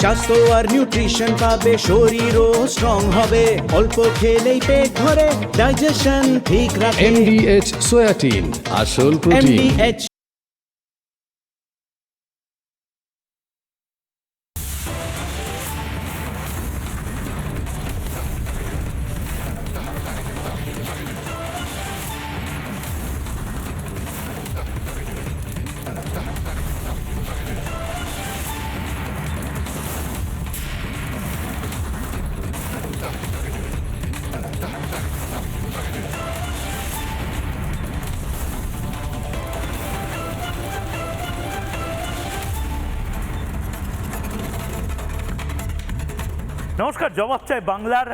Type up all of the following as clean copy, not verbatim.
স্বাস্থ্য আর নিউট্রিশন পাবে, শরীরও স্ট্রং হবে, অল্প খেলেই পেট ভরে, ডাইজেশন ঠিক রাখে। MDH সোয়াটিন, আসল প্রোটিন। MDH নমস্কার, জবাব চাই বাংলার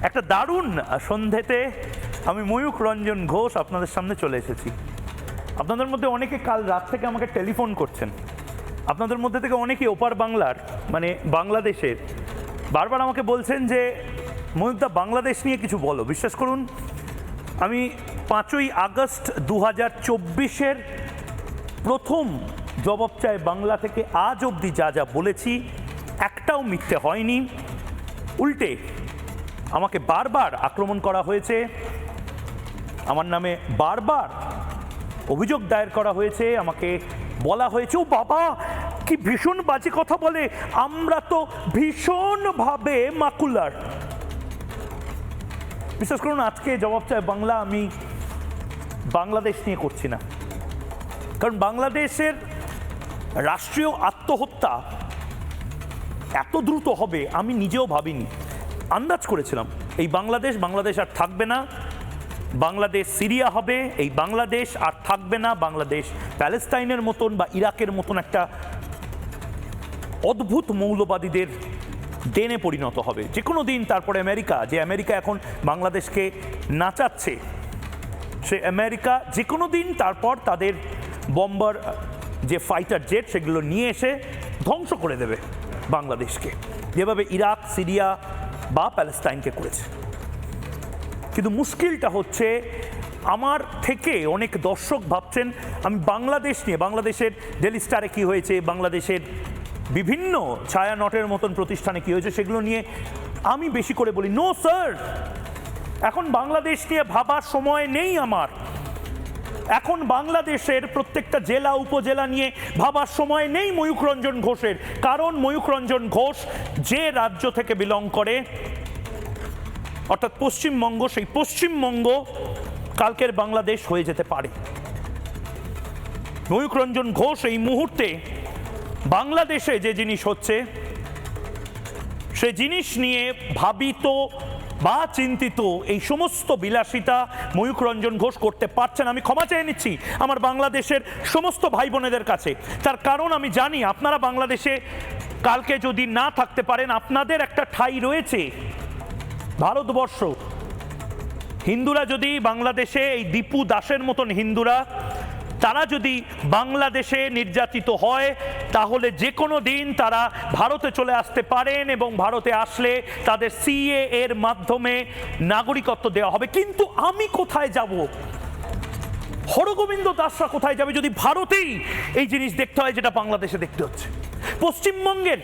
একটা দারুণ সন্ধেতে আমি ময়ূখ রঞ্জন ঘোষ আপনাদের সামনে চলে এসেছি। আপনাদের মধ্যে অনেকে কাল রাত থেকে আমাকে টেলিফোন করছেন, আপনাদের মধ্যে থেকে অনেকেই ওপার বাংলার মানে বাংলাদেশের বারবার আমাকে বলছেন যে ময়ূখদা বাংলাদেশ নিয়ে কিছু বলো। বিশ্বাস করুন, আমি 5ই আগস্ট 2024 প্রথম জবাব চাই বাংলা থেকে আজ অবধি যা যা বলেছি একটাও মিথ্যে হয়নি। উল্টে আমাকে বারবার আক্রমণ করা হয়েছে, আমার নামে বারবার অভিযোগ দায়ের করা হয়েছে, আমাকে বলা হয়েছে ও বাবা কি ভীষণ বাজে কথা বলে, আমরা তো ভীষণভাবে মাকুলার। বিশ্বাস করুন, আজকে জবাব চাই বাংলা আমি বাংলাদেশ নিয়ে করছি না, কারণ বাংলাদেশের রাষ্ট্রীয় আত্মহত্যা এত দ্রুত হবে আমি নিজেও ভাবিনি। আন্দাজ করেছিলাম এই বাংলাদেশ আর থাকবে না, বাংলাদেশ সিরিয়া হবে, এই বাংলাদেশ আর থাকবে না, বাংলাদেশ প্যালেস্তাইনের মতন বা ইরাকের মতন একটা অদ্ভুত মৌলবাদীদের দেনে পরিণত হবে যে কোনো দিন। তারপরে আমেরিকা এখন বাংলাদেশকে নাচাচ্ছে, সে আমেরিকা যে কোনো দিন তারপর তাদের বম্বার যে ফাইটার জেট সেগুলো নিয়ে এসে ধ্বংস করে দেবে বাংলাদেশকে, যেভাবে ইরাক সিরিয়া বা প্যালেস্তাইনকে করেছে। কিন্তু মুশকিলটা হচ্ছে আমার থেকে অনেক দর্শক ভাবছেন আমি বাংলাদেশ নিয়ে, বাংলাদেশের ডেলি স্টারে কী হয়েছে, বাংলাদেশের বিভিন্ন ছায়ানটের মতন প্রতিষ্ঠানে কী হয়েছে সেগুলো নিয়ে আমি বেশি করে বলি নো স্যার, এখন বাংলাদেশ নিয়ে ভাবার সময় নেই আমার। এখন বাংলাদেশের প্রত্যেকটা জেলা উপজেলা নিয়ে ভাবার সময় নেই ময়ূখ রঞ্জন ঘোষের, কারণ ময়ূখ রঞ্জন ঘোষ যে রাজ্য থেকে বিলং করে অর্থাৎ পশ্চিমবঙ্গ, সেই পশ্চিমবঙ্গ কালকের বাংলাদেশ হয়ে যেতে পারে। ময়ূখ রঞ্জন ঘোষ এই মুহূর্তে বাংলাদেশে যে জিনিস হচ্ছে সে জিনিস নিয়ে ভাবিত বা চিন্তিত এই সমস্ত বিলাসিতা ময়ূখ রঞ্জন ঘোষ করতে পারছেন। আমি ক্ষমা চেয়ে নিচ্ছি আমার বাংলাদেশের সমস্ত ভাই বোনেদের কাছে, তার কারণ আমি জানি আপনারা বাংলাদেশে কালকে যদি না থাকতে পারেন আপনাদের একটা ঠাঁই রয়েছে ভারতবর্ষ। হিন্দুরা যদি বাংলাদেশে এই দীপু দাসের মতন হিন্দুরা তারা যদি বাংলাদেশে নির্যাতিত হয় তাহলে যে কোনো দিন তারা ভারতে চলে আসতে পারেন এবং ভারতে আসলে তাদের সিএ এর মাধ্যমে নাগরিকত্ব দেওয়া হবে। কিন্তু আমি কোথায় যাব, হরগোবিন্দ দাসরা কোথায় যাবে যদি ভারতেই এই জিনিস দেখতে হয় যেটা বাংলাদেশে দেখতে হচ্ছে? পশ্চিমবঙ্গের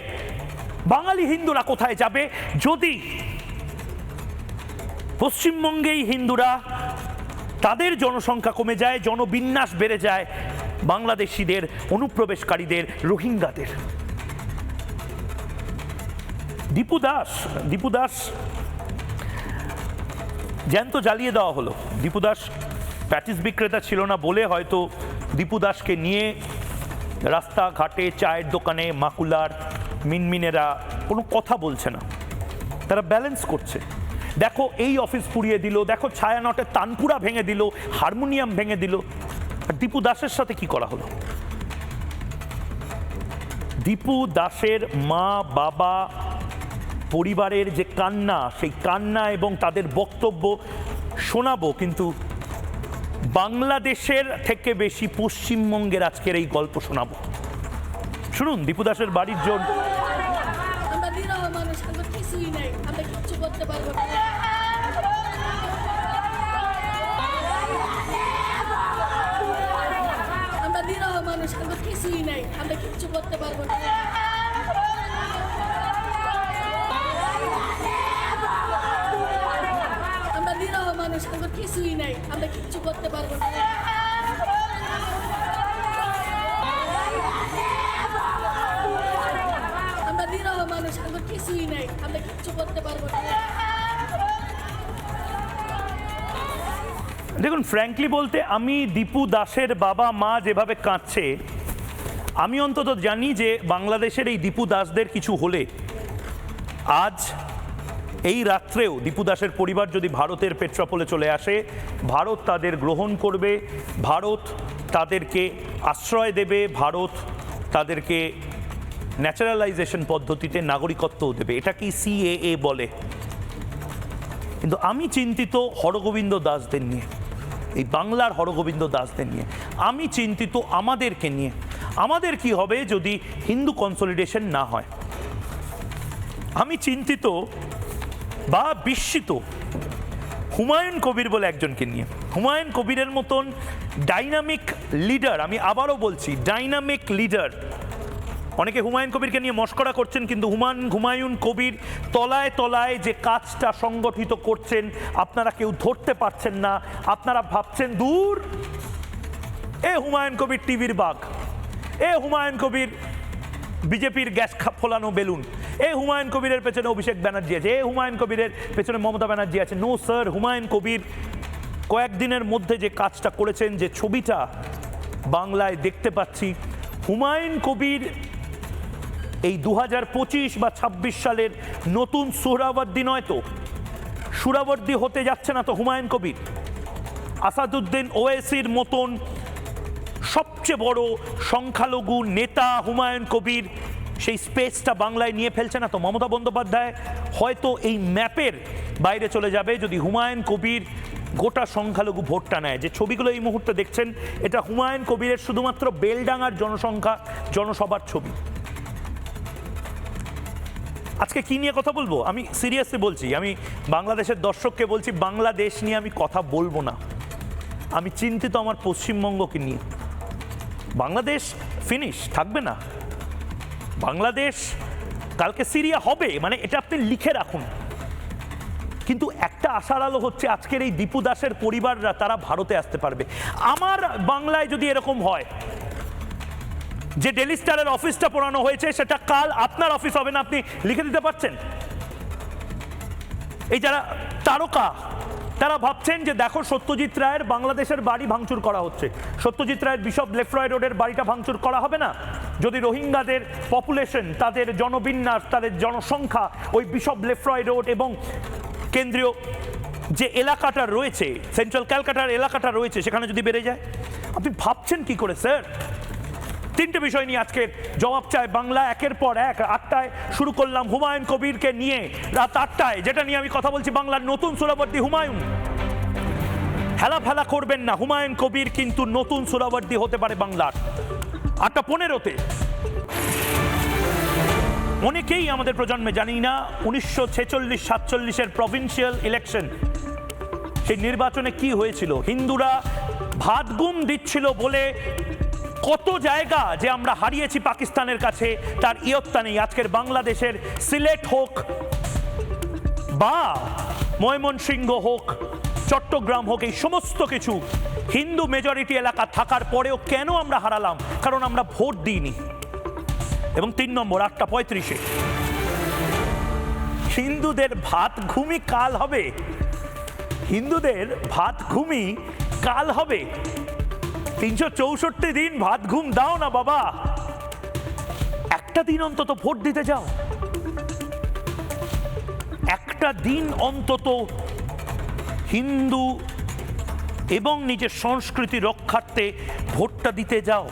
বাঙালি হিন্দুরা কোথায় যাবে যদি পশ্চিমবঙ্গেই হিন্দুরা তাদের জনসংখ্যা কমে যায়, জনবিন্যাস বেড়ে যায় বাংলাদেশিদের, অনুপ্রবেশকারীদের, রোহিঙ্গাদের? দীপু দাস জ্যান্ত জ্বালিয়ে দেওয়া হলো। দীপু দাস প্যাটিস বিক্রেতা ছিল না বলে হয়তো দীপু দাসকে নিয়ে রাস্তাঘাটে চায়ের দোকানে মাকুলার মিনমিনেরা কোনো কথা বলছে না, তারা ব্যালেন্স করছে। দেখো এই অফিস পুড়িয়ে দিল, দেখো ছায়ানটের তানপুরা ভেঙে দিল, হারমোনিয়াম ভেঙে দিল। আর দীপু দাসের সাথে কি করা হলো? দীপু দাসের মা বাবা পরিবারের যে কান্না, সেই কান্না এবং তাদের বক্তব্য শোনাবো, কিন্তু বাংলাদেশের থেকে বেশি পশ্চিমবঙ্গের আজকের এই গল্প শোনাবো। শুনুন দীপু দাসের বাড়ির জন। আমরা নিরহ মানুষ, আমরা কিছুই নাই, আমরা কিচ্ছু করতে পারবো না। আমরা কিচ্ছু করতে পারবো না। আমরা নিরহ মানুষ, আমার কিছুই নাই, আমরা কিচ্ছু করতে পারবো না। দেখুন, ফ্র্যাঙ্কলি বলতে আমি দীপু দাসের বাবা মা যেভাবে কাঁদছে, আমি অন্তত জানি যে বাংলাদেশের এই দীপু দাসদের কিছু হলে আজ এই রাত্রেও দীপু দাসের পরিবার যদি ভারতের পেট্রাপোলে চলে আসে, ভারত তাদের গ্রহণ করবে, ভারত তাদেরকে আশ্রয় দেবে, ভারত তাদেরকে ন্যাচারালাইজেশন পদ্ধতিতে নাগরিকত্বও দেবে। এটা কি সিএএ বলে। কিন্তু আমি চিন্তিত হরগোবিন্দ দাসদের নিয়ে, এই বাংলার হরগোবিন্দ দাসদের নিয়ে। আমি চিন্তিত আমাদেরকে নিয়ে। আমাদের কি হবে যদি হিন্দু কনসলিডেশন না হয়। আমি চিন্তিত বা বিস্মিত হুমায়ুন কবির বলে একজনকে নিয়ে। হুমায়ুন কবিরের মতন ডাইনামিক লিডার, আমি আবারও বলছি ডাইনামিক লিডার। অনেকে হুমায়ুন কবিরকে নিয়ে মস্করা করছেন, কিন্তু হুমায়ুন কবির তলায় তলায় যে কাজটা সংগঠিত করছেন আপনারা কেউ ধরতে পারছেন না। আপনারা ভাবছেন দূর, এ হুমায়ুন কবির টিভির বাঘ, এ হুমায়ুন কবির বিজেপির গ্যাস ফোলানো বেলুন, এ হুমায়ুন কবিরের পেছনে অভিষেক ব্যানার্জি আছে, এ হুমায়ুন কবিরের পেছনে মমতা ব্যানার্জি আছে। নো স্যার, হুমায়ুন কবির কয়েকদিনের মধ্যে যে কাজটা করেছেন, যে ছবিটা বাংলায় দেখতে পাচ্ছি, হুমায়ুন কবির এই 2025 বা 26 সালের নতুন সুহরাওয়ার্দী নয় তো, সুহরাওয়ার্দী হতে যাচ্ছে না তো হুমায়ুন কবির। আসাদুদ্দিন ওয়েসির মতন সবচেয়ে বড় সংখ্যালঘু নেতা হুমায়ুন কবির সেই স্পেসটা বাংলায় নিয়ে ফেলছে না তো। মমতা বন্দ্যোপাধ্যায় হয়তো এই ম্যাপের বাইরে চলে যাবে যদি হুমায়ুন কবির গোটা সংখ্যালঘু ভোটটা নেয়। যে ছবিগুলো এই মুহূর্তে দেখছেন, এটা হুমায়ুন কবিরের শুধুমাত্র বেলডাঙ্গার জনসভার ছবি। আজকে কি নিয়ে কথা বলবো, আমি সিরিয়াসলি বলছি, আমি বাংলাদেশের দর্শককে বলছি, বাংলাদেশ নিয়ে আমি কথা বলবো না। আমি চিন্তিত আমার পশ্চিমবঙ্গকে নিয়ে। বাংলাদেশ ফিনিশ, থাকবে না। বাংলাদেশ কালকে সিরিয়া হবে, মানে এটা আপনি লিখে রাখুন। কিন্তু একটা আশার আলো হচ্ছে আজকের এই দীপু দাসের পরিবাররা তারা ভারতে আসতে পারবে। আমার বাংলায় যদি এরকম হয় যে ডেলি স্টারের অফিসটা পোড়ানো হয়েছে, সেটা কাল আপনার অফিস হবে না, আপনি লিখে দিতে পারছেন? এই যারা তারকা তারা ভাবছেন যে দেখো সত্যজিৎ রায়ের বাংলাদেশের বাড়ি ভাঙচুর করা হচ্ছে, সত্যজিৎ রায়ের বিশপ লেফ্রয় রোডের বাড়িটা ভাঙচুর করা হবে না যদি রোহিঙ্গাদের পপুলেশন, তাদের জনবিন্যাস, তাদের জনসংখ্যা ওই বিশপ লেফ্রয় রোড এবং কেন্দ্রীয় যে এলাকাটা রয়েছে, সেন্ট্রাল ক্যালকাটার এলাকাটা রয়েছে, সেখানে যদি বেড়ে যায়। আপনি ভাবছেন কি করে স্যার? তিনটে বিষয় নিয়ে আজকে জবাব চায় বাংলা, একের পর এক। 8টায় শুরু করলাম হুমায়ুন কবিরকে নিয়ে, রাত 8টায় যেটা নিয়ে আমি কথা বলছি, বাংলার নতুন সুহরাওয়ার্দী হুমায়ুন। হেলা ফেলা করবেন না, হুমায়ুন কবির কিন্তু নতুন সুহরাওয়ার্দী হতে পারে বাংলার। 8:15-তে অনেকেই আমাদের প্রজন্মে জানি না 1946-47-এর প্রভিন্সিয়াল ইলেকশন, সেই নির্বাচনে কি হয়েছিল। হিন্দুরা ভাত গুম দিচ্ছিল বলে কত জায়গা যে আমরা হারিয়েছি পাকিস্তানের কাছে, তার ইয়ত্তা নেই। আজকের বাংলাদেশের সিলেট হোক বা ময়মনসিংহ হোক, চট্টগ্রাম হোক, এই সমস্ত কিছু হিন্দু মেজরিটি এলাকা থাকার পরেও কেন আমরা হারালাম? কারণ আমরা ভোট দিইনি। এবং 3 নম্বর, 8:35-এ হিন্দুদের ভাত ঘুমি কাল হবে। হিন্দুদের ভাত ঘুমি কাল হবে। 364 দিন ভাত ঘুম দাও না বাবা, একটা দিন অন্তত ভোট দিতে যাও, একটা দিন অন্তত হিন্দু এবং নিজের সংস্কৃতি রক্ষার্থে ভোটটা দিতে যাও।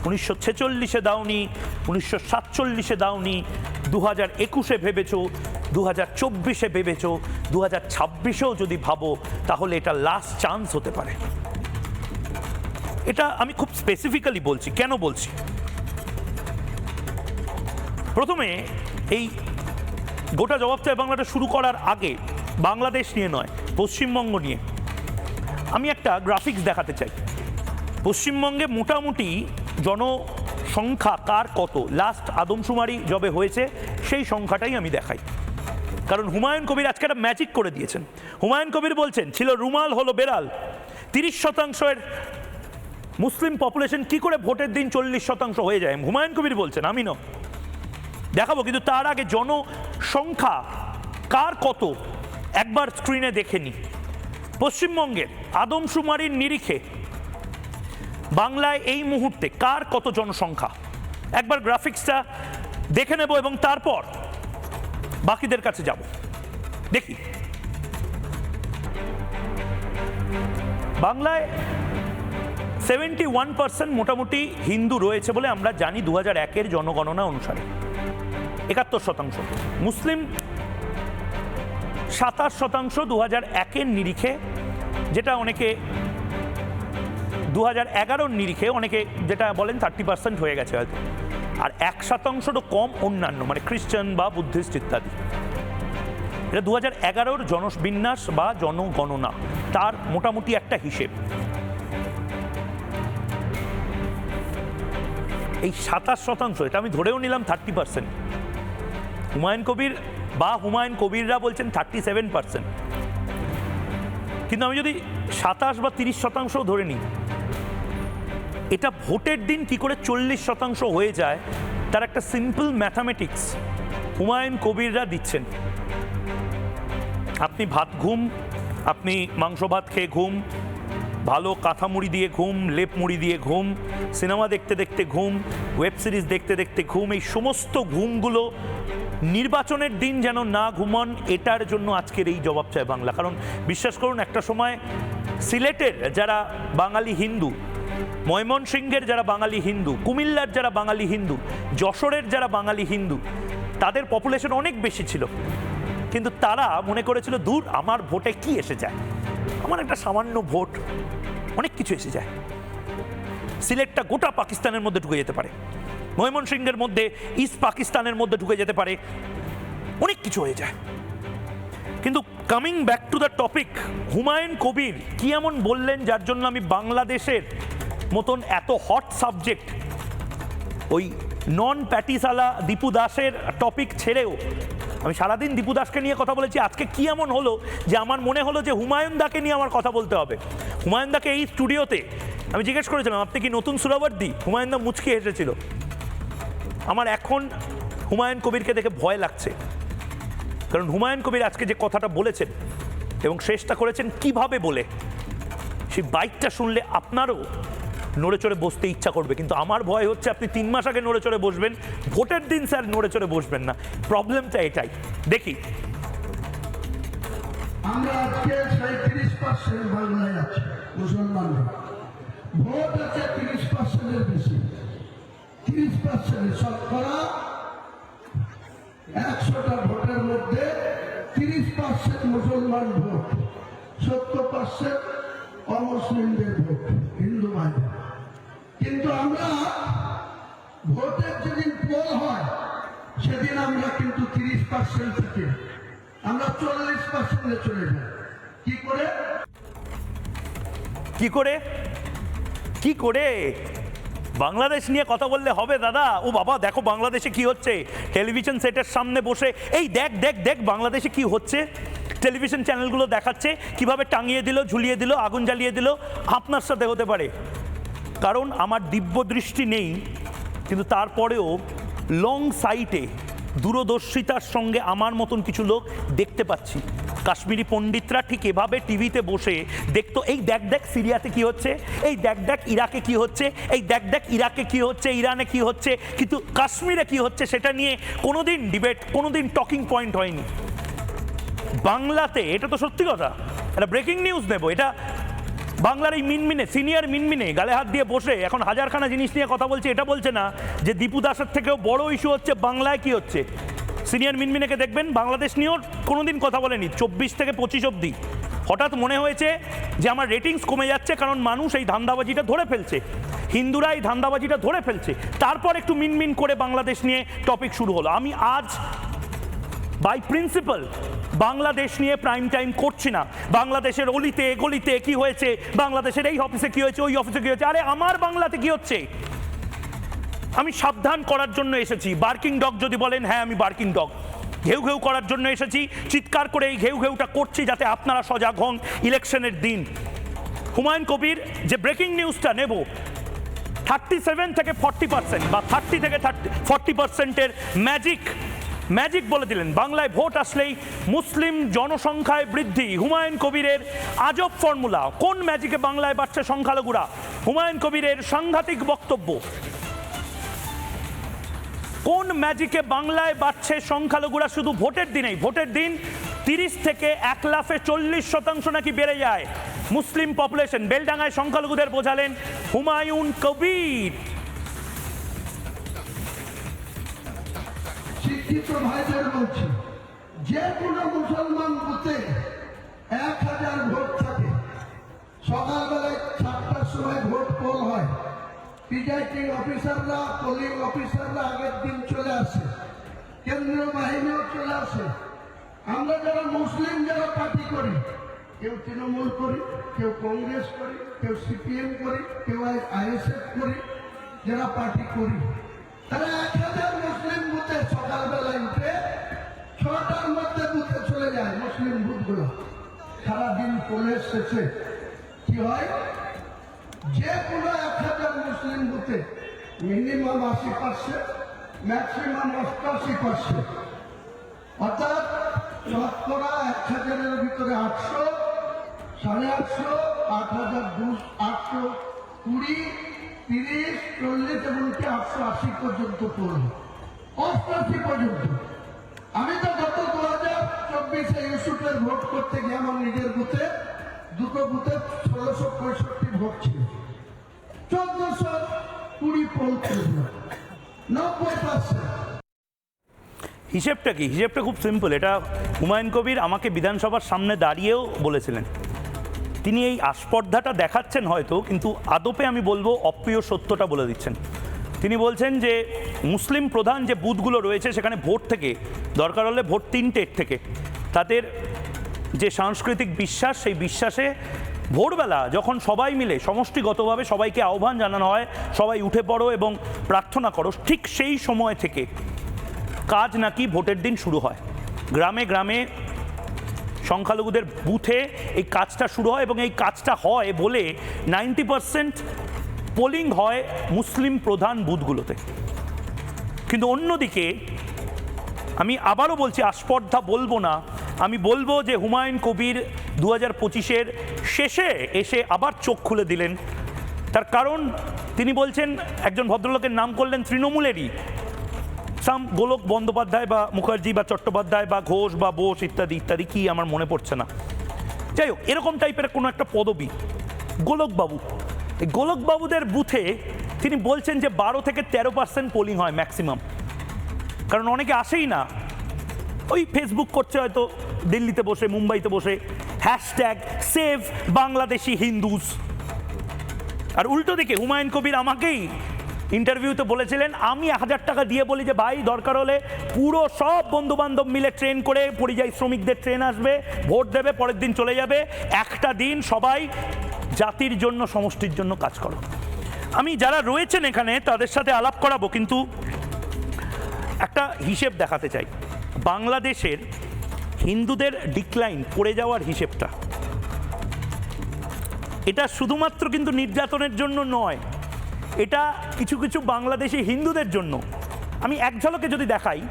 1946-এ দাওনি, 1947-এ দাওনি, 2021-এ ভেবেছো, 2024-এ ভেবেছো, 2026-এও যদি ভাবো তাহলে এটা লাস্ট চান্স হতে পারে। এটা আমি খুব স্পেসিফিক্যালি বলছি। কেন বলছি? প্রথমে এই গোটা জবাব চাই বাংলাটা শুরু করার আগে বাংলাদেশ নিয়ে নয়, পশ্চিমবঙ্গ নিয়ে আমি একটা গ্রাফিক্স দেখাতে চাই। পশ্চিমবঙ্গে মোটামুটি জনসংখ্যা কার কত, লাস্ট আদমশুমারি যবে হয়েছে সেই সংখ্যাটাই আমি দেখাই। কারণ হুমায়ুন কবির আজকে একটা ম্যাজিক করে দিয়েছেন। হুমায়ুন কবির বলছেন ছিল রুমাল হলো বেড়াল, 30% মুসলিম পপুলেশন কি করে ভোটের দিন 40% হয়ে যায়, হুমায়ুন কবির বলছেন, আমি নয়। দেখাবো, কিন্তু তার আগে জনসংখ্যা কার কত একবার স্ক্রিনে দেখে নি। পশ্চিমবঙ্গের আদমশুমারির নিরিখে বাংলায় এই মুহূর্তে কার কত জনসংখ্যা একবার গ্রাফিক্সটা দেখে নেব এবং তারপর বাকিদের কাছে যাব। দেখি বাংলায় 71% মোটামুটি হিন্দু রয়েছে বলে আমরা জানি 2001-এর জনগণনা অনুসারে, 71%। মুসলিম 27% 2001-এর নিরিখে, যেটা অনেকে 2011-র নিরিখে অনেকে যেটা বলেন 30% হয়ে গেছে হয়তো। আর 1% কম অন্যান্য, মানে খ্রিস্টান বা বুদ্ধিস্ট ইত্যাদি। এটা 2011-র জনবিন্যাস বা জনগণনা, তার মোটামুটি একটা হিসেব। এই 27%, এটা আমি ধরেও নিলাম 30%। হুমায়ুন কবির বা হুমায়ুন কবিররা বলছেন 37%। কিন্তু আমি যদি 27 বা 30% ধরে নিই, এটা ভোটের দিন কি করে 40% হয়ে যায় তার একটা সিম্পল ম্যাথামেটিক্স হুমায়ুন কবিররা দিচ্ছেন। আপনি ভাত ঘুম, আপনি মাংস ভাত খেয়ে ঘুম, ভালো কাঁথা মুড়ি দিয়ে ঘুম, লেপ মুড়ি দিয়ে ঘুম, সিনেমা দেখতে দেখতে ঘুম, ওয়েব সিরিজ দেখতে দেখতে ঘুম, এই সমস্ত ঘুমগুলো নির্বাচনের দিন যেন না ঘুমান, এটার জন্য আজকের এই জবাব চায় বাংলা। কারণ বিশ্বাস করুন, একটা সময় সিলেটের যারা বাঙালি হিন্দু, ময়মনসিংহের যারা বাঙালি হিন্দু, কুমিল্লার যারা বাঙালি হিন্দু, যশোরের যারা বাঙালি হিন্দু, তাদের পপুলেশন অনেক বেশি ছিল। কিন্তু তারা মনে করেছিল দূর, আমার ভোটে কি এসে যায়, আমার একটা সামান্য ভোট অনেক কিছু এসে যায়। সিলেটটা গোটা পাকিস্তানের মধ্যে ঢুকে যেতে পারে, ময়মনসিংহের মধ্যে ইস্ট পাকিস্তানের মধ্যে ঢুকে যেতে পারে, অনেক কিছু হয়ে যায়। কিন্তু coming back to the topic, Humayun Kabir কি এমন বললেন যার জন্য আমি বাংলাদেশের মতন এত হট সাবজেক্ট, ওই নন প্যাটিসালা দীপু দাসের টপিক ছেড়েও আমি সারাদিন দীপু দাসকে নিয়ে কথা বলেছি। আজকে কি এমন হলো যে আমার মনে হলো যে হুমায়ুন দাকে নিয়ে আমার কথা বলতে হবে। হুমায়ুন দাকে এই স্টুডিওতে আমি জিজ্ঞেস করেছিলাম, আপনি কি নতুন সুরাবর্দি? হুমায়ুন দা মুচকি এসেছিল। আমার এখন হুমায়ুন কবিরকে দেখে ভয় লাগছে, কারণ হুমায়ুন কবির আজকে যে কথাটা বলেছেন এবং শেষটা করেছেন কিভাবে বলে, সেই বাইকটা শুনলে আপনারও নড়ে চড়ে বসতে ইচ্ছা করবে। কিন্তু আমার ভয় হচ্ছে আপনি 3 মাস আগে নড়ে চড়ে বসবেন, ভোটের দিন স্যার নড়ে চড়ে বসবেন না। প্রবলেমটা এটাই। দেখি আমরা আজকে 37% বাংলায় আছি মুসলমানরা, ভোট আছে 30%-এর বেশি। 30% শতকরা 100টা ভোটের মধ্যে 30% মুসলমান ভোট, 70% অমুসলিমদের ভোট, হিন্দু ভাই। কিন্তু আমরা ভোটের যেদিন পোল হয় সেদিন আমরা কিন্তু 30% থেকে আমরা 40%-এ চলে যাই। কি করে কি করে কি করে বাংলাদেশ নিয়ে কথা বললে হবে দাদা? ও বাবা, দেখো বাংলাদেশে কি হচ্ছে, টেলিভিশন সেটের সামনে বসে এই দেখ দেখ দেখ বাংলাদেশে কি হচ্ছে, টেলিভিশন চ্যানেলগুলো দেখাচ্ছে কিভাবে টাঙিয়ে দিল, ঝুলিয়ে দিল, আগুন জ্বালিয়ে দিল। আপনার সাথে হতে পারে, কারণ আমার দিব্য দৃষ্টি নেই, কিন্তু তারপরেও লং সাইটে দূরদর্শিতার সঙ্গে আমার মতন কিছু লোক দেখতে পাচ্ছি। কাশ্মীরি পণ্ডিতরা ঠিক এভাবে টিভিতে বসে দেখতো, এই দেখ দেখ সিরিয়াতে কি হচ্ছে, এই দেখ দেখ ইরাকে কি হচ্ছে, এই দেখ দেখ ইরাকে কি হচ্ছে, ইরানে কি হচ্ছে, কিন্তু কাশ্মীরে কি হচ্ছে সেটা নিয়ে কোনোদিন ডিবেট, কোনোদিন টকিং পয়েন্ট হয়নি। বাংলাতে, এটা তো সত্যি কথা, এটা ব্রেকিং নিউজ নেব, এটা বাংলার এই মিনমিনে, সিনিয়র মিনমিনে গালে হাত দিয়ে বসে এখন হাজারখানা জিনিস নিয়ে কথা বলছে, এটা বলছে না যে দীপু দাসের থেকেও বড় ইস্যু হচ্ছে বাংলায় কি হচ্ছে। সিনিয়র মিনমিনেকে দেখবেন বাংলাদেশ নিয়েও কোনোদিন কথা বলেনি, 24 থেকে 25 অবধি। হঠাৎ মনে হয়েছে যে আমার রেটিংস কমে যাচ্ছে, কারণ মানুষ এই ধান্দাবাজিটা ধরে ফেলছে, হিন্দুরা এই ধান্দাবাজিটা ধরে ফেলছে। তারপর একটু মিনমিন করে বাংলাদেশ নিয়ে টপিক শুরু হলো। আমি আজ বাই প্রিন্সিপাল বাংলাদেশ নিয়ে প্রাইম টাইম করছি না। বাংলাদেশের অলিতে গলিতে কি হয়েছে, বাংলাদেশের এই অফিসে কি হয়েছে, ওই অফিসে কি হয়েছে, আরে আমার বাংলাতে কি হচ্ছে আমি সাবধান করার জন্য এসেছি। বার্কিং ডগ যদি বলেন, হ্যাঁ আমি বার্কিং ডগ, ঘেউ ঘেউ করার জন্য এসেছি, চিৎকার করে এই ঘেউ ঘেউটা করছি যাতে আপনারা সজাগ হন ইলেকশনের দিন। হুমায়ুন কবির যে ব্রেকিং নিউজটা নেব, 37 থেকে 40% বা 30 থেকে 40%-এর ম্যাজিক বলে দিলেন। বাংলায় ভোট আসলেই মুসলিম জনসংখ্যায় বৃদ্ধি, হুমায়ুন কবিরের আজব ফর্মুলা। কোন ম্যাজিকে বাংলায় বাড়ছে সংখ্যালঘুরা? হুমায়ুন কবিরের সাংঘাতিক বক্তব্য। কোন ম্যাজিকে বাংলায় বাড়ছে সংখ্যালঘুরা শুধু ভোটের দিনেই? ভোটের দিন 30 থেকে 1,40,000% নাকি বেড়ে যায় মুসলিম পপুলেশন। বেলডাঙ্গায় সংখ্যালঘুদের বোঝালেন হুমায়ুন কবির। শিক্ষিত ভাইদের বলছি, যে কোনো মুসলমান বুথে 1000 ভোট থাকে। সকালবেলায় 7টার সময় ভোট পোল হয়। প্রিজাইডিং অফিসাররা, পোলিং অফিসাররা আগের দিন চলে আসে, কেন্দ্রীয় বাহিনীও চলে আসে। আমরা যারা মুসলিম যারা পার্টি করি, কেউ তৃণমূল করি, কেউ কংগ্রেস করি, কেউ সিপিএম করি, কেউ আইএসএফ করি, যারা পার্টি করি, তারা 1000 মুসলিম বুথে সকালবেলায় উঠে 6টার মধ্যে বুথে চলে যায় মুসলিম বুথগুলো। সারাদিন পোলের শেষে কি হয়, যে কোনো 1000 মুসলিম বুথে মিনিমাম 80%, ম্যাক্সিমাম 88%, অর্থাৎ শতকরা 1000-এর ভিতরে 800, 850, 8,200, 820, 30, 40 এমনকি 880 পর্যন্ত পড়ল, 88 পর্যন্ত। আমি তো গত 2024-এ ইউসুফের ভোট করতে গিয়ে আমার নিজের বুথে দুটো বুথে 1665 ভোট ছিল, 1420 পোল ছিল, 90%। হিসেবটা কি? হিসেবটা খুব সিম্পল। এটা হুমায়ুন কবির আমাকে বিধানসভার সামনে দাঁড়িয়েও বলেছিলেন। তিনি এই আস্পর্ধাটা দেখাচ্ছেন হয়তো, কিন্তু আদপে আমি বলবো অপ্রিয় সত্যটা বলে দিচ্ছেন। তিনি বলছেন যে মুসলিম প্রধান যে বুথগুলো রয়েছে সেখানে ভোট থেকে, দরকার হলে ভোট 3 থেকে, তাদের যে সাংস্কৃতিক বিশ্বাস, সেই বিশ্বাসে ভোরবেলা যখন সবাই মিলে সমষ্টিগতভাবে সবাইকে আহ্বান জানানো হয়, সবাই উঠে পড়ো এবং প্রার্থনা করো, ঠিক সেই সময় থেকে কাজ নাকি ভোটের দিন শুরু হয়। গ্রামে গ্রামে সংখ্যালঘুদের বুথে এই কাজটা শুরু হয় এবং এই কাজটা হয় বলে 90% পোলিং হয় মুসলিম প্রধান বুথগুলোতে। কিন্তু অন্যদিকে আমি আবারও বলছি, আস্পর্ধা বলবো না, আমি বলবো যে হুমায়ুন কবির 2025-এর শেষে এসে আবার চোখ খুলে দিলেন। তার কারণ তিনি বলছেন, একজন ভদ্রলোকের নাম করলেন তৃণমূলেরই, গোলক বন্দ্যোপাধ্যায় বা মুখার্জি বা চট্টোপাধ্যায় বা ঘোষ বা বোস ইত্যাদি ইত্যাদি, কি আমার মনে পড়ছে না, যাই হোক এরকম টাইপের কোনো একটা পদবি, গোলকবাবু। এই গোলকবাবুদের বুথে তিনি বলছেন যে 12 থেকে 13% পোলিং হয় ম্যাক্সিমাম। কারণ অনেকে আসেই না, ওই ফেসবুক করছে হয়তো দিল্লিতে বসে, মুম্বাইতে বসে, #সেভ বাংলাদেশি হিন্দুস। আর উল্টো দিকে হুমায়ুন কবির আমাকেই ইন্টারভিউতে বলেছিলেন, আমি 1000 টাকা দিয়ে বলি যে ভাই দরকার হলে পুরো সব বন্ধু বান্ধব মিলে ট্রেন করে, পরিযায়ী শ্রমিকদের ট্রেন আসবে, ভোট দেবে, পরের দিন চলে যাবে, একটা দিন সবাই জাতির জন্য, সমষ্টির জন্য কাজ করো। আমি যারা রয়েছেন এখানে তাদের সাথে আলাপ করাবো, কিন্তু একটা হিসেব দেখাতে চাই। বাংলাদেশের হিন্দুদের ডিক্লাইন, পড়ে যাওয়ার হিসেবটা, এটা শুধুমাত্র কিন্তু নির্যাতনের জন্য নয়, এটা কিছু কিছু বাংলাদেশি হিন্দুদের জন্য। আমি এক ঝলকে যদি দেখাই,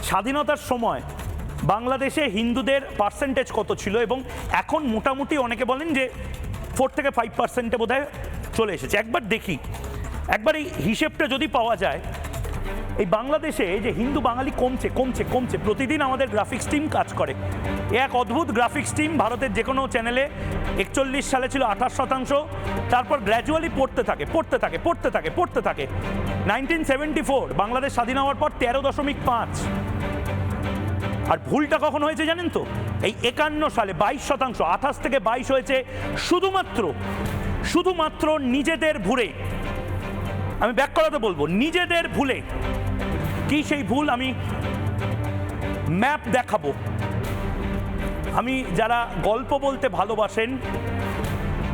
স্বাধীনতার সময় বাংলাদেশে হিন্দুদের পার্সেন্টেজ কত ছিল, এবং এখন মোটামুটি অনেকে বলেন যে 4 থেকে 5%-এ বোধহয় চলে এসেছে। একবার দেখি, একবার এই হিসেবটা যদি পাওয়া যায়, এই বাংলাদেশে যে হিন্দু বাঙালি কমছে কমছে কমছে, প্রতিদিন আমাদের গ্রাফিক্স টিম কাজ করে। এক অদ্ভুত গ্রাফিক্স টিম, ভারতের যে কোনো চ্যানেলে 41 সালে ছিল 28%, তারপর গ্র্যাজুয়ালি পড়তে থাকে 1974 বাংলাদেশ স্বাধীন হওয়ার পর 13.5। আর ভুলটা কখন হয়েছে জানেন তো? এই 51 সালে 22%, 28 থেকে 22 হয়েছে শুধুমাত্র নিজেদের ভুলে। আমি ব্যাক করাতে বলবো, নিজেদের ভুলে। কি সেই ভুল? আমি ম্যাপ দেখাবো। আমি যারা গল্প বলতে ভালোবাসেন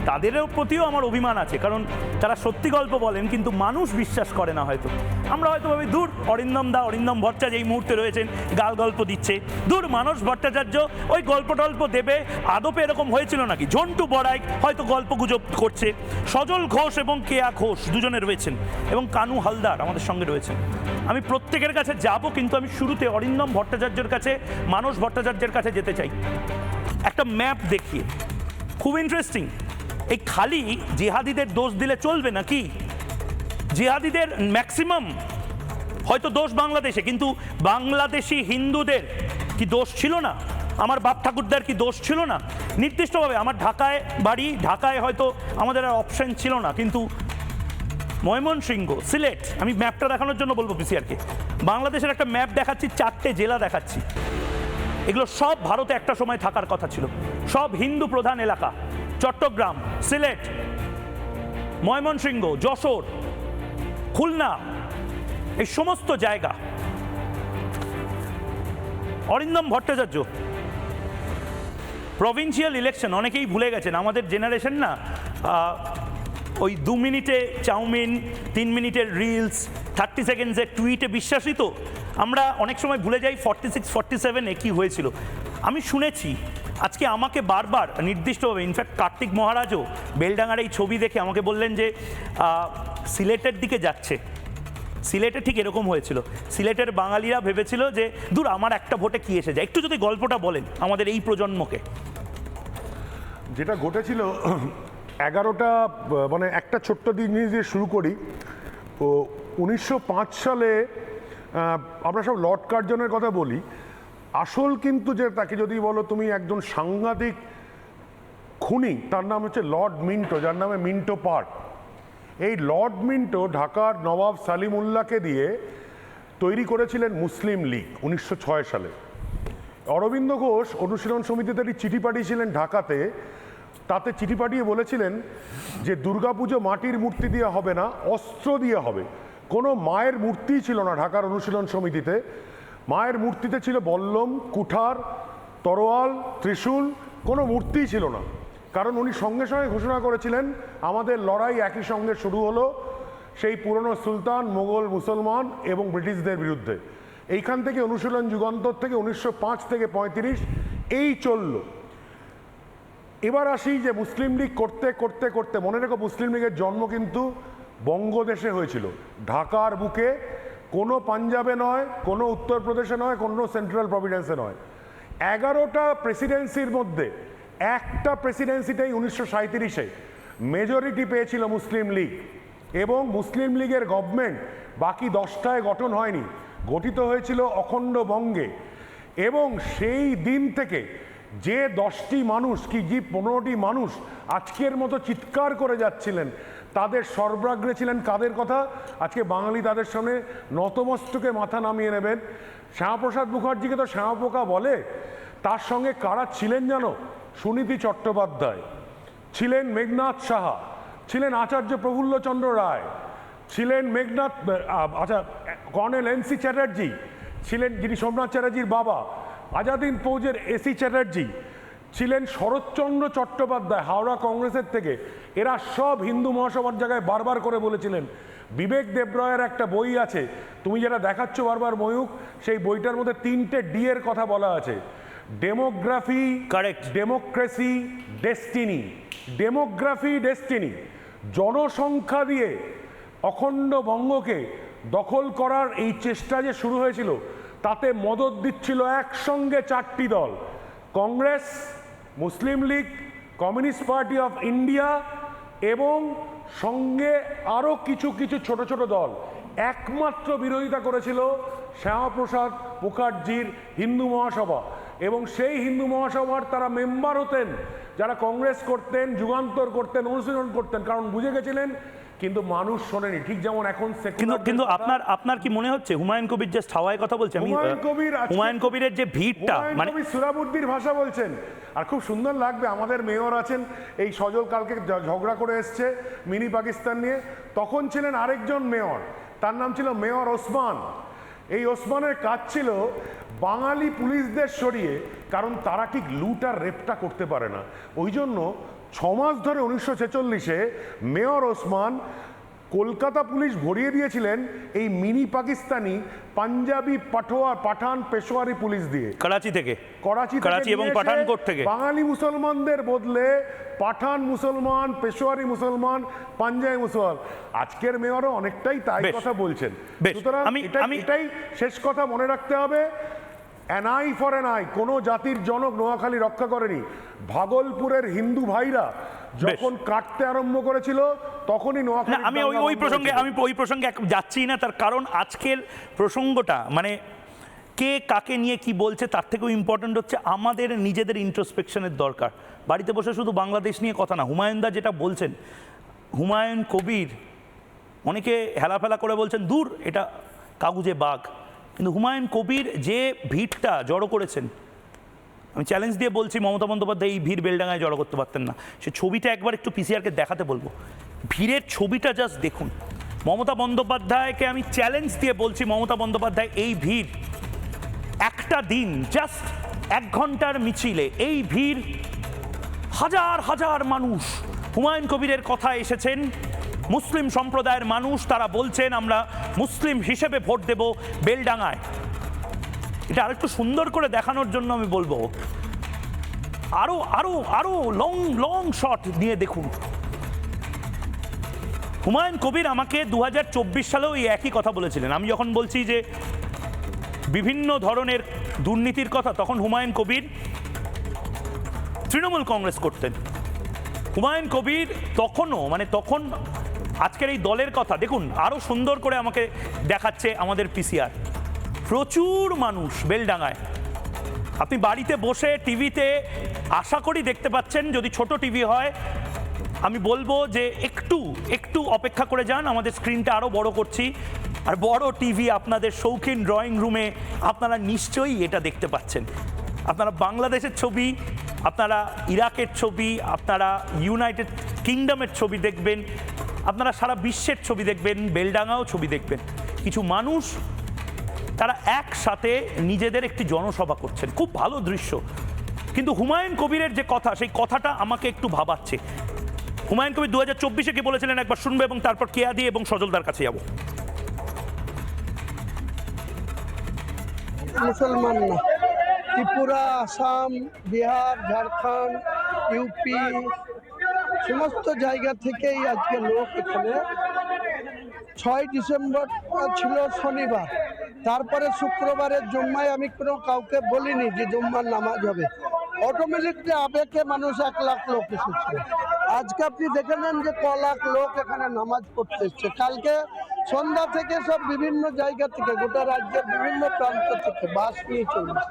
তাদেরও প্রতিও আমার অভিমান আছে, কারণ তারা সত্যি গল্প বলেন কিন্তু মানুষ বিশ্বাস করে না হয়তো। আমরা হয়তো ভাবি দূর অরিন্দম ভট্টাচার্য এই মুহূর্তে রয়েছেন গাল গল্প দিচ্ছে, দূর মানস ভট্টাচার্য ওই গল্প টল্প দেবে, আদপে এরকম হয়েছিল নাকি? ঝন্টু বড়াই হয়তো গল্প গুজব করছে, সজল ঘোষ এবং কেয়া ঘোষ দুজনে রয়েছেন এবং কানু হালদার আমাদের সঙ্গে রয়েছেন। আমি প্রত্যেকের কাছে যাব, কিন্তু আমি শুরুতে অরিন্দম ভট্টাচার্যের কাছে, মানস ভট্টাচার্যের কাছে যেতে চাই। একটা ম্যাপ দেখিয়ে খুব ইন্টারেস্টিং। এই খালি জিহাদিদের দোষ দিলে চলবে নাকি? জিহাদিদের ম্যাক্সিমাম হয়তো দোষ বাংলাদেশে, কিন্তু বাংলাদেশি হিন্দুদের কি দোষ ছিল না? আমার বাপ ঠাকুরদার কি দোষ ছিল না? নির্দিষ্টভাবে আমার ঢাকায় বাড়ি, ঢাকায় হয়তো আমাদের আর অপশন ছিল না, কিন্তু ময়মনসিংহ, সিলেট, আমি ম্যাপটা দেখানোর জন্য বলবো পিসিআরকে, বাংলাদেশের একটা ম্যাপ দেখাচ্ছি, 4টে জেলা দেখাচ্ছি, এগুলো সব ভারতে একটা সময় থাকার কথা ছিল, সব হিন্দু প্রধান এলাকা। চট্টগ্রাম, সিলেট, ময়মনসিংহ, যশোর, খুলনা, এই সমস্ত জায়গা। অরিন্দম ভট্টাচার্য প্রভিন্সিয়াল ইলেকশন অনেকেই ভুলে গেছেন, আমাদের জেনারেশন না ওই 2 মিনিটে চাউমিন, 3 মিনিটের রিলস, 30 সেকেন্ডসের টুইটে বিশ্বাসী তো আমরা অনেক সময় ভুলে যাই 46-47-এ কী হয়েছিল। আমি শুনেছি আজকে আমাকে বারবার নির্দিষ্টভাবে, ইনফ্যাক্ট কার্তিক মহারাজও বেলডাঙ্গার এই ছবি দেখে আমাকে বললেন যে সিলেটের দিকে যাচ্ছে। সিলেটে ঠিক এরকম হয়েছিল, সিলেটের বাঙালিরা ভেবেছিল যে দূর আমার একটা ভোটে কি এসে যায়। একটু যদি গল্পটা বলেন আমাদের এই প্রজন্মকে। যেটা ঘটেছিল 11টা, মানে একটা ছোট্ট জিনিস দিয়ে শুরু করি। তো 1905 সালে আমরা সব লর্ড কার্জনের কথা বলি, আসল কিন্তু যে তাকে যদি বলো তুমি একজন সাংঘাতিক খুনি, তার নাম হচ্ছে লর্ড মিন্টো, যার নামে মিন্টো পার্ক। এই লর্ড মিন্টো ঢাকার নবাব সালিমুল্লাহকে দিয়ে তৈরি করেছিলেন মুসলিম লীগ 1906 সালে। অরবিন্দ ঘোষ অনুশীলন সমিতিতে চিঠি পাঠিয়েছিলেন ঢাকাতে, তাতে চিঠি পাঠিয়ে বলেছিলেন যে দুর্গাপুজো মাটির মূর্তি দিয়ে হবে না, অস্ত্র দিয়ে হবে। কোনো মায়ের মূর্তিই ছিল না ঢাকার অনুশীলন সমিতিতে। মায়ের মূর্তিতে ছিল বল্লম, কুঠার, তরোয়াল, ত্রিশূল, কোনো মূর্তিই ছিল না। কারণ উনি সঙ্গে সঙ্গে ঘোষণা করেছিলেন আমাদের লড়াই একই সঙ্গে শুরু হলো সেই পুরনো সুলতান, মোগল, মুসলমান এবং ব্রিটিশদের বিরুদ্ধে। এইখান থেকে অনুশীলন যুগান্তর থেকে 1905 থেকে 35 এই চলল। এবার আসি যে মুসলিম লীগ করতে করতে করতে, মনে রেখো মুসলিম লীগের জন্ম কিন্তু বঙ্গদেশে হয়েছিল, ঢাকার বুকে, কোনো পাঞ্জাবে নয়, কোনো উত্তরপ্রদেশে নয়, কোনো সেন্ট্রাল প্রভিডেন্সে নয়। 11টা প্রেসিডেন্সির মধ্যে একটা প্রেসিডেন্সিতেই 1937-এ মেজরিটি পেয়েছিল মুসলিম লীগ, এবং মুসলিম লীগের গভর্নমেন্ট বাকি 10টায় গঠন হয়নি, গঠিত হয়েছিল অখণ্ড বঙ্গে। এবং সেই দিন থেকে যে 10টি মানুষ কি যে 15টি মানুষ আজকের মতো চিৎকার করে যাচ্ছিলেন, তাদের সর্বাগ্রে ছিলেন কাদের কথা আজকে বাঙালি তাদের সামনে নতমস্তকে মাথা নামিয়ে নেবেন। শ্যামাপ্রসাদ মুখার্জিকে তো শ্যামাপোকা বলে, তার সঙ্গে কারা ছিলেন জানো? সুনীতি চট্টোপাধ্যায় ছিলেন, মেঘনাথ সাহা ছিলেন, আচার্য প্রফুল্লচন্দ্র রায় ছিলেন, মেঘনাথ কর্নেল এনসি চ্যাটার্জি ছিলেন, যিনি সোমনাথ চ্যাটার্জির বাবা, আজাদিন ফৌজের এসি চ্যাটার্জি ছিলেন, শরৎচন্দ্র চট্টোপাধ্যায় হাওড়া কংগ্রেসের থেকে। এরা সব হিন্দু মহাসভার জায়গায় বারবার করে বলেছিলেন। বিবেক দেবরায়ের একটা বই আছে, তুমি যেটা দেখাচ্ছ বারবার ময়ূক, সেই বইটার মধ্যে 3টে ডি এর কথা বলা আছে: demography, correct, democracy, destiny. Demography, destiny, জনসংখ্যা দিয়ে অখণ্ড বঙ্গকে দখল করার এই চেষ্টা যে শুরু হয়েছিল, তাতে মদত দিচ্ছিল একসঙ্গে 4টি দল: Congress, Muslim League, Communist Party of India এবং সঙ্গে আরও কিছু কিছু ছোট ছোট দল। একমাত্র বিরোধিতা করেছিল শ্যামাপ্রসাদ মুখার্জির হিন্দু মহাসভা, এবং সেই হিন্দু মহাসভার তারা মেম্বার হতেন যারা কংগ্রেস করতেন, যুগান্তর করতেন, অনুশীলন করতেন, কারণ বুঝে গেছিলেন। কিন্তু মানুষ শোনেনি, ঠিক যেমন এখন। কিন্তু আপনার কি মনে হচ্ছে হুমায়ুন কবির জাস্ট হাওয়ায় কথা বলছে? আমি হুমায়ুন কবিরের যে ভিড়টা, মানে সুরাবুদ্দির ভাষা বলছেন। আর খুব সুন্দর লাগবে, আমাদের মেয়র আছেন এই সজল, কালকে ঝগড়া করে এসছে মিনি পাকিস্তান নিয়ে, তখন ছিলেন আরেকজন মেয়র, তার নাম ছিল মেয়র ওসমান। এই ওসমানের কাজ ছিল বাঙালি পুলিশদের সরিয়ে, কারণ তারা ঠিক লুট আর রেপটা করতে পারে না, ওই জন্য 6 মাস ধরে 1946-এ মেয়র ওসমান কলকাতা পুলিশ ভরিয়ে দিয়েছিলেন এই মিনি পাকিস্তানি পাঞ্জাবি পাঠান পেশোয়ারি পুলিশ দিয়ে করাচি থেকে করাচি এবং পাঠানকোট থেকে বাঙালি মুসলমানদের বদলে পাঠান মুসলমান, পেশোয়ারি মুসলমান, পাঞ্জাবি মুসলমান। আজকের মেয়রও অনেকটাই তাই বেশ, কথা বলছেন। বেশ। সুতরাং এটাই শেষ কথা মনে রাখতে হবে, an I for an I. কোনো জাতির জনক নোয়াখালী রক্ষা করেনি। ভাগলপুরের হিন্দু ভাইরা যখন কাটতে আরম্ভ করেছিল তখনই নোয়াখালী। আমি ওই প্রসঙ্গে যাচ্ছি না, তার কারণ আজকের প্রসঙ্গটা মানে কে কাকে নিয়ে কি বলছে তার থেকেও ইম্পর্টেন্ট হচ্ছে আমাদের নিজেদের ইন্ট্রোস্পেকশনের দরকার। বাড়িতে বসে শুধু বাংলাদেশ নিয়ে কথা না, হুমায়ুনদা যেটা বলছেন, হুমায়ুন কবির, অনেকে হেলাফেলা করে বলছেন দূর এটা কাগুজে বাঘ, কিন্তু হুমায়ুন কবির যে ভিড়টা জড়ো করেছেন, আমি চ্যালেঞ্জ দিয়ে বলছি মমতা বন্দ্যোপাধ্যায় এই ভিড় বেলডাঙায় জড়ো করতে পারতেন না। সে ছবিটা একবার একটু পিসিআরকে দেখাতে বলবো, ভিড়ের ছবিটা জাস্ট দেখুন। মমতা বন্দ্যোপাধ্যায়কে আমি চ্যালেঞ্জ দিয়ে বলছি, মমতা বন্দ্যোপাধ্যায় এই ভিড় একটা দিন জাস্ট 1 ঘন্টার মিছিলে এই ভিড়, হাজার হাজার মানুষ হুমায়ুন কবিরের কথা এসেছেন, মুসলিম সম্প্রদায়ের মানুষ, তারা বলছেন আমরা মুসলিম হিসেবে ভোট দেব বেলডাঙায়। এটা আরেকটু সুন্দর করে দেখানোর জন্য আমি বলবো আরো আরো আরো লং লং শট নিয়ে দেখুন। হুমায়ুন কবির আমাকে 2024 সালেও এই একই কথা বলেছিলেন। আমি যখন বলছি যে বিভিন্ন ধরনের দুর্নীতির কথা, তখন হুমায়ুন কবির তৃণমূল কংগ্রেস করতেন। হুমায়ুন কবির তখনও তখন আজকের এই দলের কথা দেখুন, আরো সুন্দর করে আমাকে দেখাচ্ছে আমাদের পিসিআর। প্রচুর মানুষ বেলডাঙায়, আপনি বাড়িতে বসে টিভিতে আশা করি দেখতে পাচ্ছেন, যদি ছোট টিভি হয় আমি বলবো যে একটু অপেক্ষা করে যান, আমাদের স্ক্রিনটা আরো বড় করছি, আর বড় টিভি আপনাদের শৌখিন ড্রয়িং রুমে আপনারা নিশ্চয়ই এটা দেখতে পাচ্ছেন। আপনারা বাংলাদেশের ছবি, আপনারা ইরাকের ছবি, আপনারা ইউনাইটেড কিংডমের ছবি দেখবেন, আপনারা সারা বিশ্বের ছবি দেখবেন, বেলডাঙাও ছবি দেখবেন। কিছু মানুষ তারা একসাথে নিজেদের একটি জনসভা করছেন, খুব ভালো দৃশ্য। কিন্তু হুমায়ুন কবিরের যে কথা, সেই কথাটা আমাকে একটু ভাবাচ্ছে। হুমায়ুন কবির 2024-এ কি বলেছিলেন একবার শুনবে, এবং তারপর কেয়াদি এবং সজলদার কাছে যাব। মুসলমান না, ত্রিপুরা, আসাম, বিহার, ঝাড়খণ্ড, ইউপি সমস্ত জায়গা থেকেই আজকে লোক এখানে। 6 ডিসেম্বর ছিল শনিবার, তারপরে শুক্রবারের জুম্মায় আমি কোনো কাউকে বলিনি যে জুম্মার নামাজ হবে। অটোমেটিকলি আবেগে মানুষ 1 লাখ লোক এসেছে। আজকে আপনি দেখে নেন যে ক লাখ লোক এখানে নামাজ পড়তে এসছে। কালকে সন্ধ্যা থেকে সব বিভিন্ন জায়গা থেকে, গোটা রাজ্যের বিভিন্ন প্রান্ত থেকে বাস নিয়ে চলছে।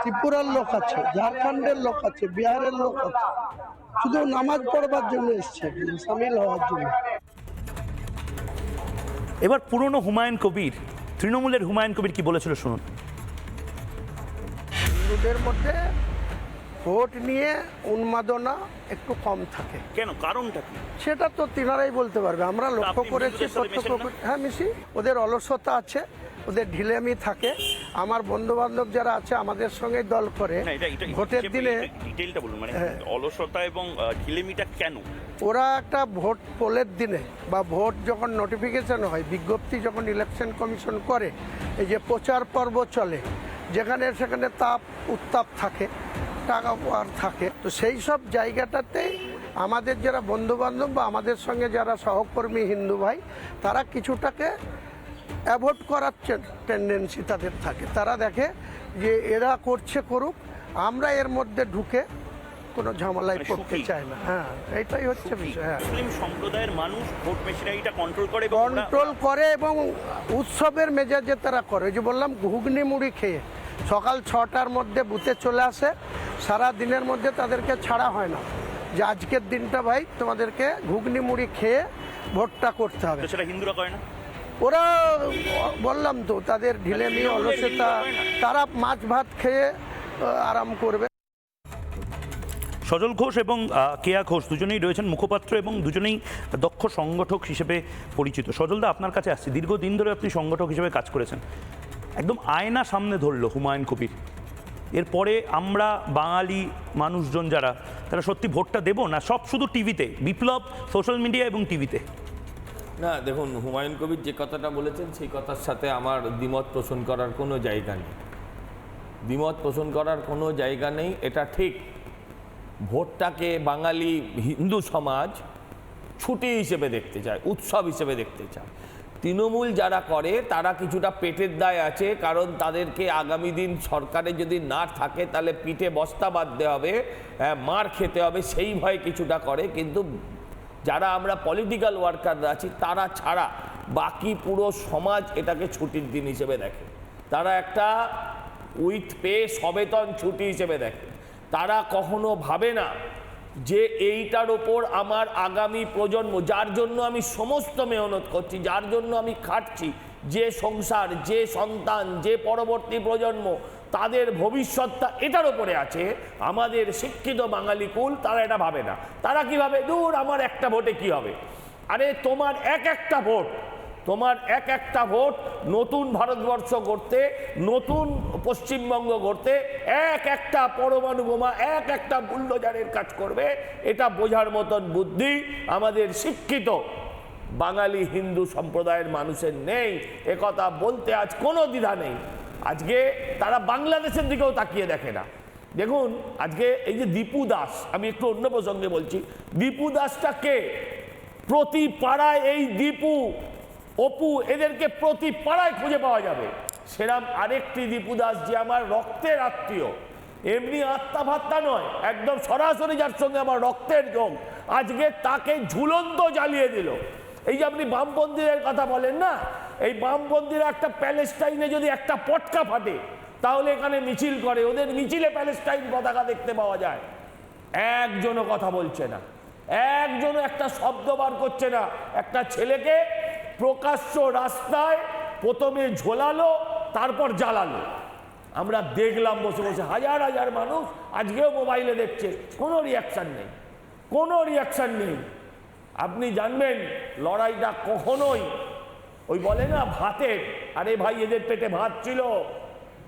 ত্রিপুরার লোক আছে, ঝাড়খণ্ডের লোক আছে, বিহারের লোক আছে, শুধু নামাজ পড়বার জন্য এসছে, সামিল হওয়ার জন্য। এবার পুরনো হুমায়ুন কবির, তৃণমূলের হুমায়ুন কবির কি বলেছিল শুনুন। হিন্দুদের মধ্যে ভোট নিয়ে উন্মাদনা একটু কম থাকে। কেন, কারণটা কি? সেটা তো তিনারাই বলতে পারবে। আমরা লক্ষ্য করেছি, হ্যাঁ মিশি, ওদের অলসতা আছে, ওদের ঢিলেমি থাকে। আমার বন্ধু বান্ধব যারা আছে আমাদের সঙ্গে দল করে ভোটের দিনে, ডিটেইলটা বলুন, অলসতা এবং ঢিলেমিটা কেন? ওরা একটা ভোট পোলের দিনে বা ভোট যখন নোটিফিকেশন হয়, বিজ্ঞপ্তি যখন ইলেকশন কমিশন করে, এই যে প্রচার পর্ব চলে, যেখানে সেখানে তাপ উত্তাপ থাকে, টাকা পাওয়ার থাকে, তো সেই সব জায়গাটাতে আমাদের যারা বন্ধু বান্ধব বা আমাদের সঙ্গে যারা সহকর্মী হিন্দু ভাই, তারা কিছুটাকে অ্যাভয়েড করার টেন্ডেন্সি তাদের থাকে। তারা দেখে যে এরা করছে করুক, আমরা এর মধ্যে ঢুকে কোনো ঝামেলায় পড়তে চায় না। হ্যাঁ, এইটাই হচ্ছে বিষয়। হ্যাঁ, মুসলিম সম্প্রদায়ের মানুষ ভোট মেশিনারিটা কন্ট্রোল করে এবং উৎসবের মেজাজে তারা করে। যে বললাম, ঘুগনি মুড়ি খেয়ে সকাল 6টার মধ্যে বুথে চলে আসে, সারা দিনের মধ্যে তাদেরকে ছাড়া হয় না যে আজকের দিনটা ভাই তোমাদেরকে ঘুগনি মুড়ি খেয়ে ভোটটা করতে হবে। সেটা হিন্দুরা করে না। ওরা বললাম তো, তাদের ঢিলেমি, অলসতা, তারা মাছ ভাত খেয়ে আরাম করবে। সজল ঘোষ এবং কেয়া ঘোষ দুজনেই রয়েছেন মুখপাত্র এবং দুজনেই দক্ষ সংগঠক হিসেবে পরিচিত। সজলদা, আপনার কাছে আসছে, দীর্ঘদিন ধরে আপনি সংগঠক হিসেবে কাজ করেছেন, একদম আয়না সামনে ধরলো হুমায়ুন কবির। এরপরে আমরা বাঙালি মানুষজন যারা তারা সত্যি ভোটটা দেবো, না সব শুধু টিভিতে, বিপ্লব সোশ্যাল মিডিয়া এবং টিভিতে? না দেখুন, হুমায়ুন কবির যে কথাটা বলেছেন সেই কথার সাথে আমার দ্বিমত পোষণ করার কোনো জায়গা নেই। দ্বিমত পোষণ করার কোনো জায়গা নেই। এটা ঠিক, ভোটটাকে বাঙালি হিন্দু সমাজ ছুটি হিসেবে দেখতে চায়, উৎসব হিসেবে দেখতে চায়। তৃণমূল যারা করে তারা কিছুটা পেটের দায় আছে, কারণ তাদেরকে আগামী দিন সরকারে যদি না থাকে তাহলে পিঠে বস্তা বাঁধতে হবে, মার খেতে হবে, সেই ভয় কিছুটা করে। কিন্তু যারা আমরা পলিটিক্যাল ওয়ার্কাররা আছি তারা ছাড়া বাকি পুরো সমাজ এটাকে ছুটির দিন হিসেবে দেখে। তারা একটা উইথ পে সবেতন ছুটি হিসেবে দেখে। তারা কখনো ভাবে না যে এইটার ওপর আমার আগামী প্রজন্ম, যার জন্য আমি সমস্ত মেহনত করছি, যার জন্য আমি খাটছি, যে সংসার, যে সন্তান, যে পরবর্তী প্রজন্ম, তাদের ভবিষ্যৎটা এটার ওপরে আছে। আমাদের শিক্ষিত বাঙালি কুল তারা এটা ভাবে না। তারা কি ভাবে, দূর আমার একটা ভোটে কি হবে। আরে তোমার এক একটা ভোট নতুন ভারতবর্ষ করতে, নতুন পশ্চিমবঙ্গ করতে এক একটা পরমাণু বোমা, এক একটা বুলডোজারের কাজ করবে। এটা বোঝার মতন বুদ্ধি আমাদের শিক্ষিত বাঙালি হিন্দু সম্প্রদায়ের মানুষের নেই। একথা বলতে আজ কোনো দ্বিধা নেই। আজকে তারা বাংলাদেশের দিকেও তাকিয়ে দেখে না। দেখুন আজকে এই যে দীপু দাস, আমি একটু অন্য প্রসঙ্গে বলছি, দীপু দাসটা কে? প্রতি পাড়ায় এই দীপু, অপু, এদেরকে প্রতি পাড়ায় খুঁজে পাওয়া যাবে। সেরাম আরেকটি দীপু দাস যে আমার রক্তের আত্মীয়, এমনি আত্মা ভাত্তা নয়, একদম সরাসরি যার সঙ্গে আমার রক্তের যোগ, আজকে তাকে ঝুলন্ত জ্বালিয়ে দিল। এই যে আপনি বামপন্থীদের কথা বলেন না, এই বামপন্থীরা একটা প্যালেস্টাইনে যদি একটা পটকা ফাটে তাহলে এখানে মিছিল করে, ওদের মিছিলে প্যালেস্টাইন পতাকা দেখতে পাওয়া যায়। একজনও কথা বলছে না, একজনও একটা শব্দ বার করছে না। একটা ছেলেকে প্রকাশ্য রাস্তায় প্রথমে ঝোলালো, তারপর জ্বালালো। আমরা দেখলাম বসে বসে, হাজার হাজার মানুষ আজকেও মোবাইলে দেখছে, কোনো রিয়াকশন নেই। আপনি জানবেন লড়াইটা কখনোই ওই বলে না ভাতের, আরে ভাই এদের পেটে ভাত ছিল,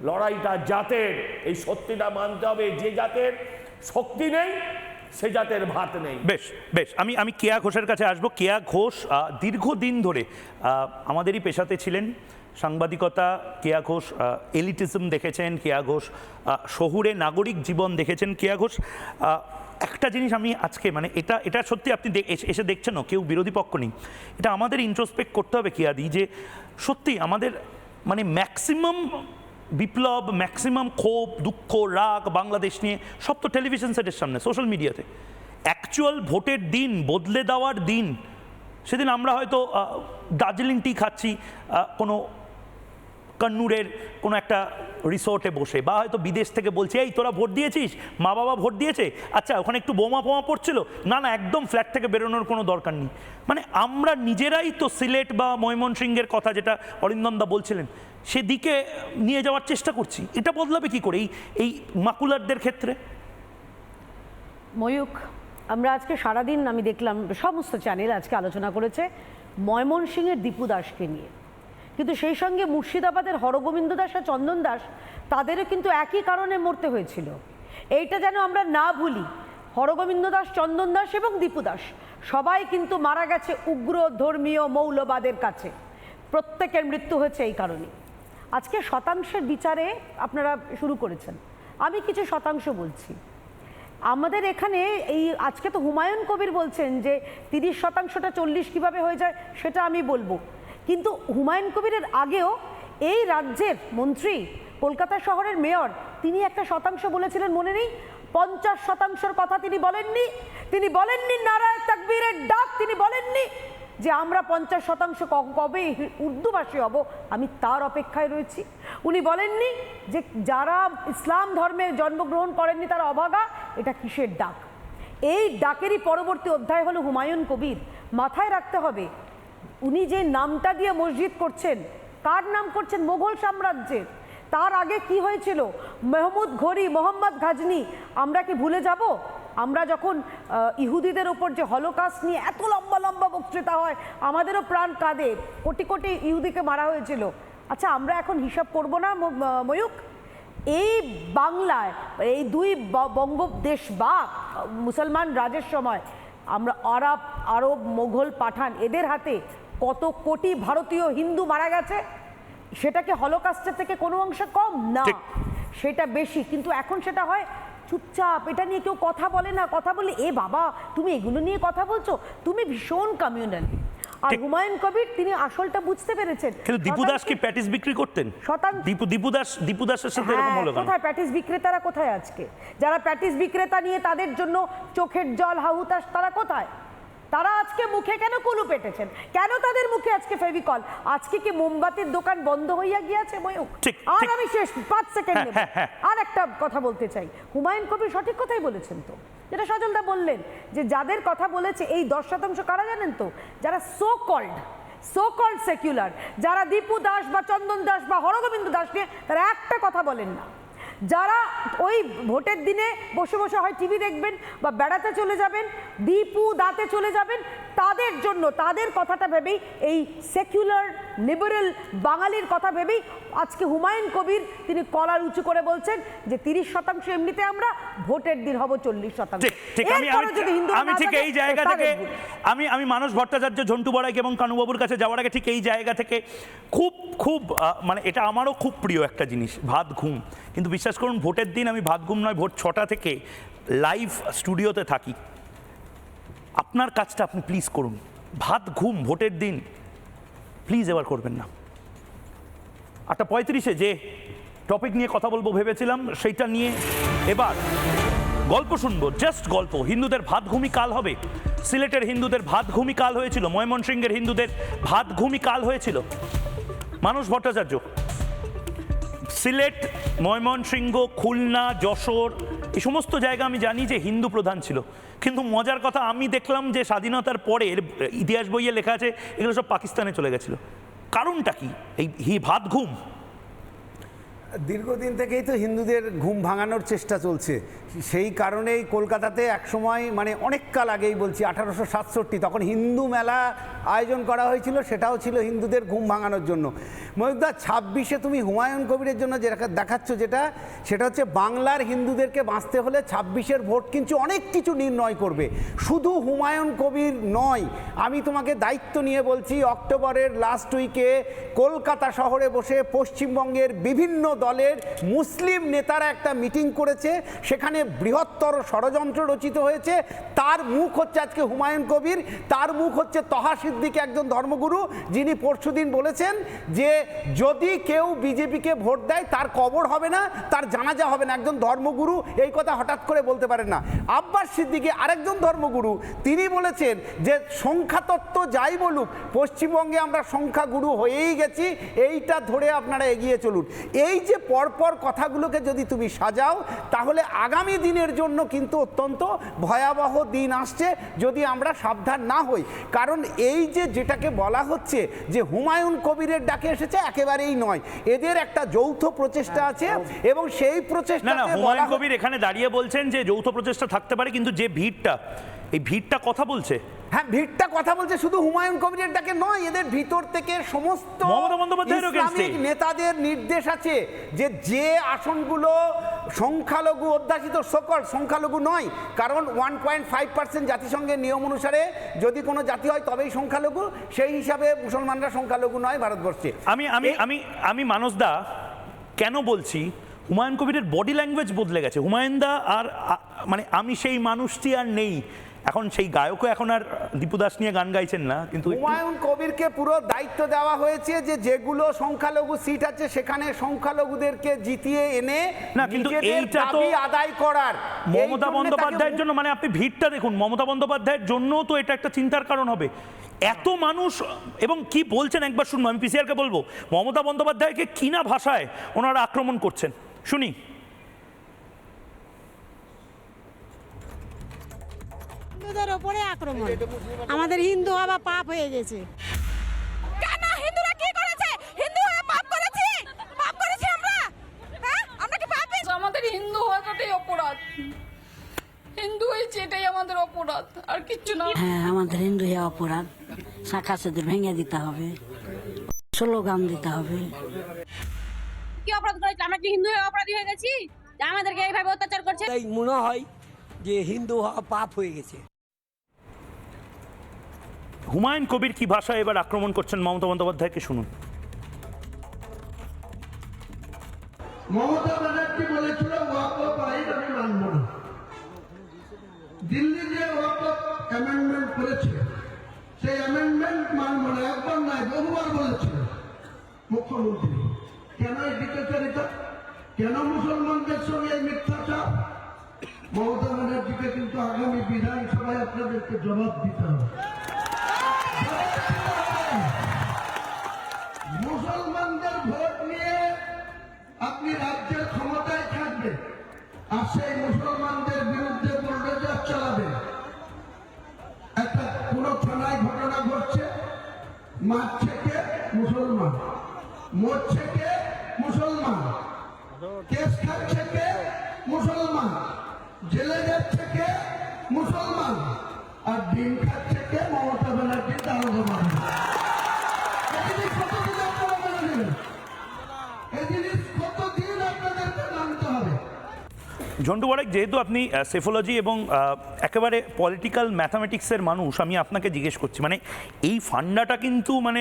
লড়াইটা জাতের। এই সত্যিটা মানতে হবে, যে জাতের শক্তি নেই সে জাতের ভাত নেই। বেশ বেশ, আমি কেয়া ঘোষের কাছে আসবো। কেয়া ঘোষ দীর্ঘদিন ধরে আমাদেরই পেশাতে ছিলেন, সাংবাদিকতা। কেয়া ঘোষ এলিটিজম দেখেছেন, কেয়া ঘোষ শহুরে নাগরিক জীবন দেখেছেন। কেয়া ঘোষ, একটা জিনিস আমি আজকে মানে এটা সত্যি আপনি এসে দেখছেন, কেউ বিরোধী পক্ষ নেই, এটা আমাদের ইন্ট্রোস্পেক্ট করতে হবে কেয়াদি, যে সত্যি আমাদের মানে ম্যাক্সিমাম বিপ্লব, ম্যাক্সিমাম ক্ষোভ, দুঃখ, রাগ বাংলাদেশ নিয়ে সব তো টেলিভিশন সেটের সামনে, সোশ্যাল মিডিয়াতে। অ্যাকচুয়াল ভোটের দিন, বদলে দেওয়ার দিন, সেদিন আমরা হয়তো দার্জিলিং টি খাচ্ছি কোনো কন্নুরের কোনো একটা রিসোর্টে বসে, বা হয়তো বিদেশ থেকে বলছে, এই তোরা ভোট দিয়েছিস, মা বাবা ভোট দিয়েছে, আচ্ছা ওখানে একটু বোমা পড়ছিল, না একদম ফ্ল্যাট থেকে বেরোনোর কোনো দরকার নেই। মানে আমরা নিজেরাই তো সিলেট বা ময়মনসিংহের কথা যেটা অরিন্দমদা বলছিলেন সেদিকে নিয়ে যাওয়ার চেষ্টা করছি। এটা বদলাবে কি করে এই মাকুলারদের ক্ষেত্রে? ময়ূক, আমরা আজকে সারাদিন আমি দেখলাম সমস্ত চ্যানেল আজকে আলোচনা করেছে ময়মনসিংহের দীপু দাসকে নিয়ে, কিন্তু সেই সঙ্গে মুর্শিদাবাদের হরগোবিন্দ দাস আর চন্দন দাস, তাদেরও কিন্তু একই কারণে মরতে হয়েছিল। এইটা যেন আমরা না ভুলি। হরগোবিন্দ দাস, চন্দন দাস এবং দীপু দাস সবাই কিন্তু মারা গেছে উগ্র ধর্মীয় মৌলবাদের কাছে। প্রত্যেকের মৃত্যু হয়েছে এই কারণে। আজকে শতাংশের বিচারে আপনারা শুরু করেছেন, আমি কিছু শতাংশ বলছি। আমাদের এখানে এই আজকে তো হুমায়ুন কবির বলছেন যে 30%টা 40 কীভাবে হয়ে যায় সেটা আমি বলবো, কিন্তু হুমায়ুন কবিরের আগেও এই রাজ্যের মন্ত্রী, কলকাতা শহরের মেয়র, তিনি একটা শতাংশ বলেছিলেন, মনে নেই? 50%র কথা তিনি বলেননি। তিনি বলেননি নারায়ে তাকবীরের ডাক, তিনি বলেননি যে আমরা 50% কবে উর্দুভাষী হব, আমি তার অপেক্ষায় রয়েছি। উনি বলেননি যে যারা ইসলাম ধর্মে জন্মগ্রহণ করেননি তারা অভাগা, এটা কিসের ডাক। এই ডাকেরই পরবর্তী অধ্যায় হলো হুমায়ুন কবির। মাথায় রাখতে হবে উনি যে নামটা দিয়ে মসজিদ করছেন, কার নাম করছেন? মোগল সাম্রাজ্যের। তার আগে কি হয়েছিল? মেহমুদ ঘড়ি, মোহাম্মদ গাজনি। আমরা কি ভুলে যাব? আমরা যখন ইহুদিদের ওপর যে হলোকাস্ট নিয়ে এত লম্বা লম্বা বক্তৃতা হয়, আমাদেরও প্রাণ কাঁদে, কোটি কোটি ইহুদিকে মারা হয়েছিল। আচ্ছা, আমরা এখন হিসাব করব না ময়ূক? এই বাংলায় এই দুই বঙ্গদেশ বা মুসলমান রাজের সময় আমরা আরব মোগল পাঠান এদের হাতে কত কোটি ভারতীয় হিন্দু মারা গেছে, সেটাকে হলোকাস্টের থেকে কোনো অংশে কম না, সেটা বেশি। কিন্তু এখন সেটা হয় চুপচাপ, এটা নিয়ে কেউ কথা বলে না। কথা বলে এ বাবা তুমি এগুলো নিয়ে কথা বলছো, তুমি ভীষণ কমিউনাল। আর হুমায়ুন কবির তিনি আসলটা বুঝতে পেরেছেন। কিন্তু দীপু দাস কি প্যাটিস বিক্রি করতেন? দীপু দাসের সাথে এরকম হলো কেন? কোথায় প্যাটিস বিক্রেতারা কোথায় আজকে? যারা প্যাটিস বিক্রেতা নিয়ে তাদের জন্য চোখের জল হাহুতাশ, তারা কোথায়? তারা আজকে মুখে কেন কুলু পেটেছেন? কেন তাদের মুখে আজকে ফেভিকল? আজকে কি মোমবাতির দোকান বন্ধ হইয়া গিয়েছে ময়ূক? আর আমি শেষ 5 সেকেন্ড নেব। আর একটা কথা বলতে চাই, হুমায়ুন কবির সঠিক কথাই বলেছেন তো, যেটা সজলদা বললেন, যে যাদের কথা বলেছে এই 10% কারা জানেন তো? যারা সো কল্ড সেকুলার, যারা দীপু দাস বা চন্দন দাস বা হরগোবিন্দ দাস নিয়ে তারা একটা কথা বলেন না। যারা ওই ভোটের দিনে বসে বসে হয় টিভি দেখবেন বা বেড়াতে চলে যাবেন, দীপু দাতে চলে যাবেন, তাদের জন্য তাদের কথাটা ভেবেই, এই সেকুলার লিবারেল বাঙালির কথা ভেবেই আজকে হুমায়ুন কবির তিনি কলার উঁচু করে বলছেন যে 30% এমনিতে আমরা, ভোটের দিন হব 40%। আমি ঠিক এই জায়গা থেকে আমি মানস ভট্টাচার্য, ঝন্টু বড়াইক এবং কানুবাবুর কাছে যাওয়ার আগে ঠিক এই জায়গা থেকে খুব মানে এটা আমারও খুব প্রিয় একটা জিনিস, ভাত ঘুম। কিন্তু বিশ্বাস করুন ভোটের দিন আমি ভাত ঘুম নয়, ভোর 6টা থেকে লাইভ স্টুডিওতে থাকি। আপনার কাজটা আপনি প্লিজ করুন, ভাত ঘুম ভোটের দিন প্লিজ এবার করবেন না। 8:35-এ যে টপিক নিয়ে কথা বলবো ভেবেছিলাম সেইটা নিয়ে এবার গল্প শুনবো, জাস্ট গল্প। হিন্দুদের ভাত ঘুমি কাল হবে, সিলেটের হিন্দুদের ভাত ঘুমি কাল হয়েছিল, ময়মনসিংহের হিন্দুদের ভাত ঘুমি কাল হয়েছিল। মানস ভট্টাচার্য, সিলেট, ময়মনসিংহ, খুলনা, যশোর এই সমস্ত জায়গা আমি জানি যে হিন্দু প্রধান ছিল, কিন্তু মজার কথা আমি দেখলাম যে স্বাধীনতার পরে ইতিহাস বইয়ে লেখা আছে এগুলো সব পাকিস্তানে চলে গেছিল। কারণটা কি এই ভাত ঘুম? দীর্ঘদিন থেকেই তো হিন্দুদের ঘুম ভাঙানোর চেষ্টা চলছে। সেই কারণেই কলকাতাতে একসময়, মানে অনেক কাল আগেই বলছি, 1867 তখন হিন্দু মেলা আয়োজন করা হয়েছিল, সেটাও ছিল হিন্দুদের ঘুম ভাঙানোর জন্য। ময়ূকদা, 26-এ তুমি হুমায়ুন কবিরের জন্য যেটা দেখাচ্ছ, সেটা হচ্ছে বাংলার হিন্দুদেরকে বাঁচতে হলে 26-এর ভোট কিন্তু অনেক কিছু নির্ণয় করবে, শুধু হুমায়ুন কবির নয়। আমি তোমাকে দায়িত্ব নিয়ে বলছি, অক্টোবরের লাস্ট উইকে কলকাতা শহরে বসে পশ্চিমবঙ্গের বিভিন্ন দলের মুসলিম নেতারা একটা মিটিং করেছে, সেখানে বৃহত্তর ষড়যন্ত্র রচিত হয়েছে। তার মুখ হচ্ছে আজকে হুমায়ুন কবির, তার মুখ হচ্ছে তহা সিদ্দিকী, একজন ধর্মগুরু, যিনি পরশুদিন বলেছেন যে যদি কেউ বিজেপিকে ভোট দেয় তার কবর হবে না, তার জানাজা হবে না। একজন ধর্মগুরু এই কথা হঠাৎ করে বলতে পারেন না। আব্বাস সিদ্দিকী আরেকজন ধর্মগুরু, তিনি বলেছেন যে সংখ্যাতত্ত্ব যাই বলুক, পশ্চিমবঙ্গে আমরা সংখ্যাগুরু হয়েই গেছি, এইটা ধরে আপনারা এগিয়ে চলুন। এই যে পরপর কথাগুলোকে যদি তুমি সাজাও, তাহলে আগামী দিনের জন্য কিন্তু অত্যন্ত ভয়াবহ দিন আসছে যদি আমরা সাবধান না হই। কারণ এই যেটাকে বলা হচ্ছে যে হুমায়ুন কবিরের ডাকে এসেছে, একেবারেই নয়, এদের একটা যৌথ প্রচেষ্টা আছে এবং সেই প্রচেষ্টা হুমায়ুন কবির এখানে দাঁড়িয়ে বলছেন যে যৌথ প্রচেষ্টা থাকতে পারে, কিন্তু যে ভিড়টা কথা বলছে, হ্যাঁ ভিড়টা কথা বলছে, শুধু হুমায়ুন কবিরের ডাকে নয়, এদের ভিতর থেকে সমস্ত ইসলামিক নেতাদের নির্দেশ আছে যে আসনগুলো সংখ্যালঘু অধ্যাসিত, সকল সংখ্যালঘু নয়, কারণ 1.5% জাতিসংঘের নিয়ম অনুসারে যদি কোনো জাতি হয় তবেই সংখ্যালঘু, সেই হিসাবে মুসলমানরা সংখ্যালঘু নয় ভারতবর্ষে। আমি মানসদা কেন বলছি, হুমায়ুন কবিরের বডি ল্যাঙ্গুয়েজ বদলে গেছে। হুমায়ুন দা আর মানে আমি সেই মানুষটি আর নেই, এখন সেই গায়কও এখন আর দীপু দাস নিয়ে গান গাইছেন না। কিন্তু হুমায়ুন কবিরকে পুরো দায়িত্ব দেওয়া হয়েছে যে যেগুলো সংখ্যালঘু সিট আছে সেখানে সংখ্যালঘুদেরকে জিতিয়ে এনে না, কিন্তু এইটা তো আদায় করার। মমতা বন্দ্যোপাধ্যায়ের জন্য, মানে আপনি ভিড়টা দেখুন, মমতা বন্দ্যোপাধ্যায়ের জন্য তো এটা একটা চিন্তার কারণ হবে। এত মানুষ এবং কি বলছেন একবার শুনবো, আমি পিসিআরকে বলবো মমতা বন্দ্যোপাধ্যায়কে কিনা ভাষায় ওনারা আক্রমণ করছেন, শুনি। হিন্দুদের ওপরে আক্রমণ, আমাদের হিন্দু হওয়া পাপ হয়ে গেছে। কেন হিন্দুরা কি করেছে? হিন্দু হয়ে পাপ করেছি? পাপ করেছি আমরা? হ্যাঁ, আমরা কি পাপী? আমাদের হিন্দু হওয়াটাই অপরাধ, হিন্দু হয়েছে এটাই আমাদের অপরাধ, আর কিচ্ছু না। হ্যাঁ, আমাদের হিন্দু হওয়া অপরাধ, শাখা সেতু ভেঙে দিতে হবে, স্লোগান দিতে হবে। কি অপরাধ করেছি? আমরা কি হিন্দু হয়ে অপরাধী হয়ে গেছি যে আমাদেরকে এইভাবে অত্যাচার করছে? তাই মনে হয় যে হিন্দু হওয়া পাপ হয়ে গেছে। হুমায়ুন কবির কি ভাষায় এবার আক্রমণ করছেন মমতা বন্দ্যোপাধ্যায়কে শুনুন। মমতা ব্যানার্জি বলেছিল ওয়াকফ আইন আমি মানব না। দিল্লি যে ওয়াকফ অ্যামেন্ডমেন্ট করেছে সেই অ্যামেন্ডমেন্ট মানব না, একবার নয় বহুবার বলেছিল মুখ্যমন্ত্রী। কেন এই দ্বিচারিতা, কেন মুসলমানদের সঙ্গে এই মিথ্যাচার? মমতা ব্যানার্জিকে কিন্তু আগামী বিধানসভায় আপনাদেরকে জবাব দিতে হবে। মুসলমানদের ভোট নিয়ে আপনি রাজ্যের ক্ষমতায় থাকবেন আর সেই মুসলমানদের বিরুদ্ধে বুলডোজার চালাবেন। একটা পুরো থানায় ঘটনা ঘটছে, মারছে কে? মুসলমান। মরছে কে? মুসলমান। কেস খাচ্ছে কে? মুসলমান। জেলে যাচ্ছে কে? মুসলমান। আর ডিম খাচ্ছে কে? মমতা ব্যানার্জি দারোগা বাহিনী। এই জিনিস কতদিন আপনারা মেনে নেবেন? এই জিনিস কতদিন আপনাদেরকে মানতে হবে? ঝন্টু বড়াই, যেহেতু আপনি সেফোলজি এবং একেবারে পলিটিক্যাল ম্যাথামেটিক্সের মানুষ, আমি আপনাকে জিজ্ঞেস করছি, মানে এই ফান্ডাটা কিন্তু মানে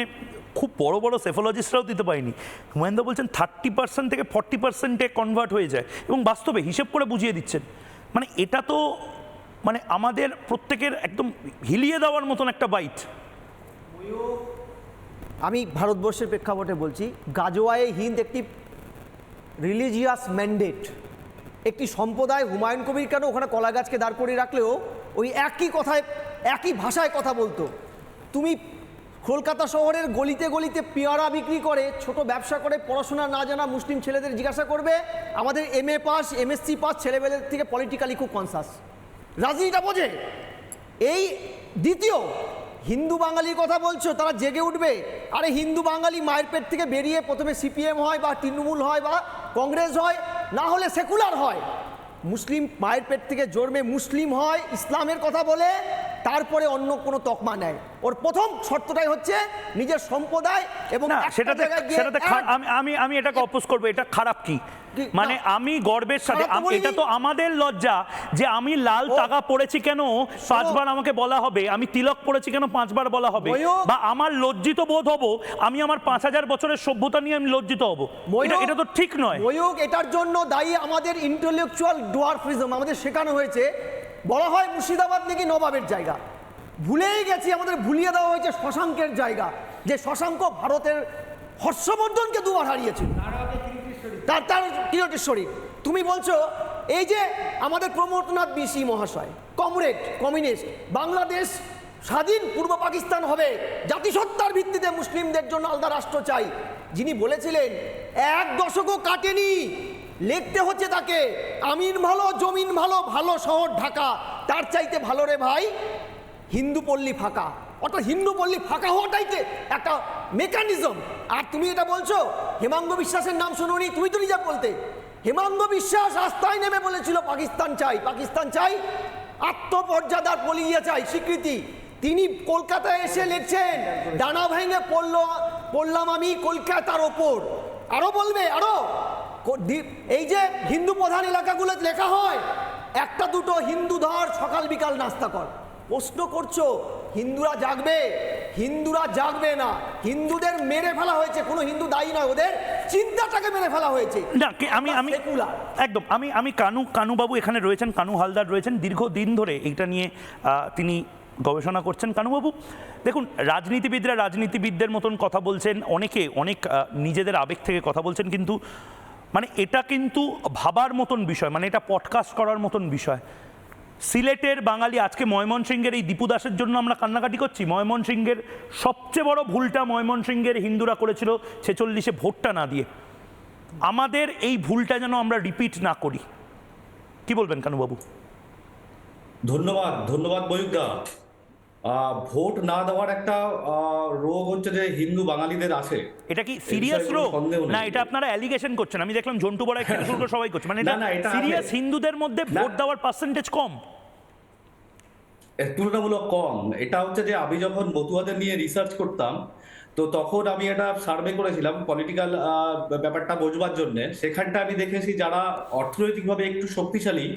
খুব বড় বড় সেফোলজিস্টরাও দিতে পারেনি। হুমায়ুনদা বলছেন 30% থেকে 40%-এ কনভার্ট হয়ে যায় এবং বাস্তবে হিসেব করে বুঝিয়ে দিচ্ছেন। মানে এটা তো মানে আমাদের প্রত্যেকের একদম হিলিয়ে দেওয়ার মতন একটা বাইট। আমি ভারতবর্ষের প্রেক্ষাপটে বলছি, গাজওয়ায়ে হিন্দ একটি রিলিজিয়াস ম্যান্ডেট, একটি সম্প্রদায়। হুমায়ুন কবির কেন ওখানে কলা গাছকে দাঁড় করিয়ে রাখলেও ওই একই কথায় একই ভাষায় কথা বলতো। তুমি কলকাতা শহরের গলিতে গলিতে পেয়ারা বিক্রি করে ছোট ব্যবসা করে পড়াশোনা না জানা মুসলিম ছেলেদের জিজ্ঞাসা করবে, আমাদের MA পাস MSc পাস ছেলেমেয়েদের থেকে পলিটিক্যালি খুব কনসাস, রাজনীতিটা বোঝে। এই দ্বিতীয় হিন্দু বাঙালির কথা বলছো, তারা জেগে উঠবে। আরে হিন্দু বাঙালি মায়ের পেট থেকে বেরিয়ে প্রথমে CPM হয় বা তৃণমূল হয় বা কংগ্রেস হয়, না হলে সেকুলার হয়। মুসলিম মায়ের পেট থেকে জন্মে মুসলিম হয়, ইসলামের কথা বলে, তারপরে অন্য কোনো তকমা নেয়। ওর প্রথম শর্তটাই হচ্ছে নিজের সম্প্রদায় এবং আমি এটাকে অপোজ করবো। এটা খারাপ কি? মানে আমি গর্বের সাথে, এটা তো আমাদের লজ্জা যে আমি লাল তাগা পড়েছি কেন 5 বার আমাকে বলা হবে, আমি তিলক পড়েছি কেন 5 বার বলা হবে, বা আমার লজ্জিত বোধ হব আমি আমার 5000 বছরের সভ্যতা নিয়ে আমি লজ্জিত হব। এটা তো ঠিক নয়। ময়ূক, এটার জন্য দায়ী আমাদের ইন্টেলেকচুয়াল ডোয়ার্ফিজম। আমাদের শেখানো হয়েছে, বলা হয় মুর্শিদাবাদ নাকি নবাবের জায়গা। ভুলেই গেছি, আমাদের ভুলিয়ে দেওয়া হয়েছে শশাঙ্কের জায়গা, যে শশাঙ্ক ভারতের হর্ষবর্ধনকে 2 বার হারিয়েছিল। তার কিরটেশ্বরী। তুমি বলছো এই যে আমাদের প্রমোদনাথ বিসি মহাশয়, কমরেড কমিউনিস্ট, বাংলাদেশ স্বাধীন পূর্ব পাকিস্তান হবে, জাতিসত্তার ভিত্তিতে মুসলিমদের জন্য আলাদা রাষ্ট্র চাই, যিনি বলেছিলেন 1 দশকও কাটেনি, লিখতে হচ্ছে তাকে আমিন ভালো জমিন ভালো, ভালো শহর ঢাকা, তার চাইতে ভালো রে ভাই হিন্দু পল্লী ফাঁকা। অর্থাৎ হিন্দু পল্লী ফাঁকা হওয়াটাই একটা মেকানিজম। আর তুমি এটা বলছো হেমাঙ্গ বিশ্বাসের নাম শুনুনি, তুমি তো নিজে বলতে। হেমাঙ্গ বিশ্বাস রাস্তায় নেমে বলেছিল পাকিস্তান চাই, পাকিস্তান চাই, আত্মমর্যাদার বলিয়ে চাই স্বীকৃতি। তিনি কলকাতায় এসে লিখছেন ডানা ভেঙে পড়লাম আমি কলকাতার ওপর। আরো বলবে, আরো এই যে হিন্দু প্রধান এলাকাগুলো লেখা হয়, 1-2 হিন্দু ধর, সকাল বিকাল নাস্তা কর। প্রশ্ন করছো হিন্দুরা জাগবে? হিন্দুরা জাগবে না। হিন্দুদের মেরে ফেলা হয়েছে, কোনো হিন্দু দায়ী নয়, ওদের চিন্তাটাকে মেরে ফেলা হয়েছে। না, আমি একদম আমি কানুবাবু এখানে রয়েছেন, কানু হালদার রয়েছেন, দীর্ঘদিন ধরে এইটা নিয়ে তিনি গবেষণা করছেন। কানুবাবু দেখুন, রাজনীতিবিদরা রাজনীতিবিদদের মতন কথা বলছেন, অনেকে অনেক নিজেদের আবেগ থেকে কথা বলছেন, কিন্তু মানে এটা কিন্তু ভাবার মতন বিষয়, মানে এটা পডকাস্ট করার মতন বিষয়। সিলেটের বাঙালি আজকে ময়মনসিংহের এই দীপু দাসের জন্য আমরা কান্নাকাটি করছি। ময়মনসিংহের সবচেয়ে বড় ভুলটা ময়মনসিংহের হিন্দুরা করেছিল 46-এ ভোটটা না দিয়ে। আমাদের এই ভুলটা যেন আমরা রিপিট না করি। কি বলবেন কানুবাবু? ধন্যবাদ ময়ূকদা। ভোট না দেওয়ার একটা রোগ হচ্ছে যে হিন্দু বাঙালিদের আছে। এটা কি সিরিয়াস রোগ না এটা আপনারা অ্যালিগেশন করছেন? আমি দেখলাম ঝন্টু বড়াই সবাই করছে, মানে এটা সিরিয়াস। হিন্দুদের মধ্যে ভোট দেওয়ার পার্সেন্টেজ কম, তুলনামূলক কম। এটা হচ্ছে যে আমি যখন মতুয়াদের নিয়ে রিসার্চ করতাম, তো তো তখন আমি একটা সার্ভে করেছিলাম পলিটিক্যাল ব্যাপারটা বোঝবার জন্য। সেখানটা আমি দেখেছি যারা অর্থনৈতিকভাবে একটু শক্তিশালী,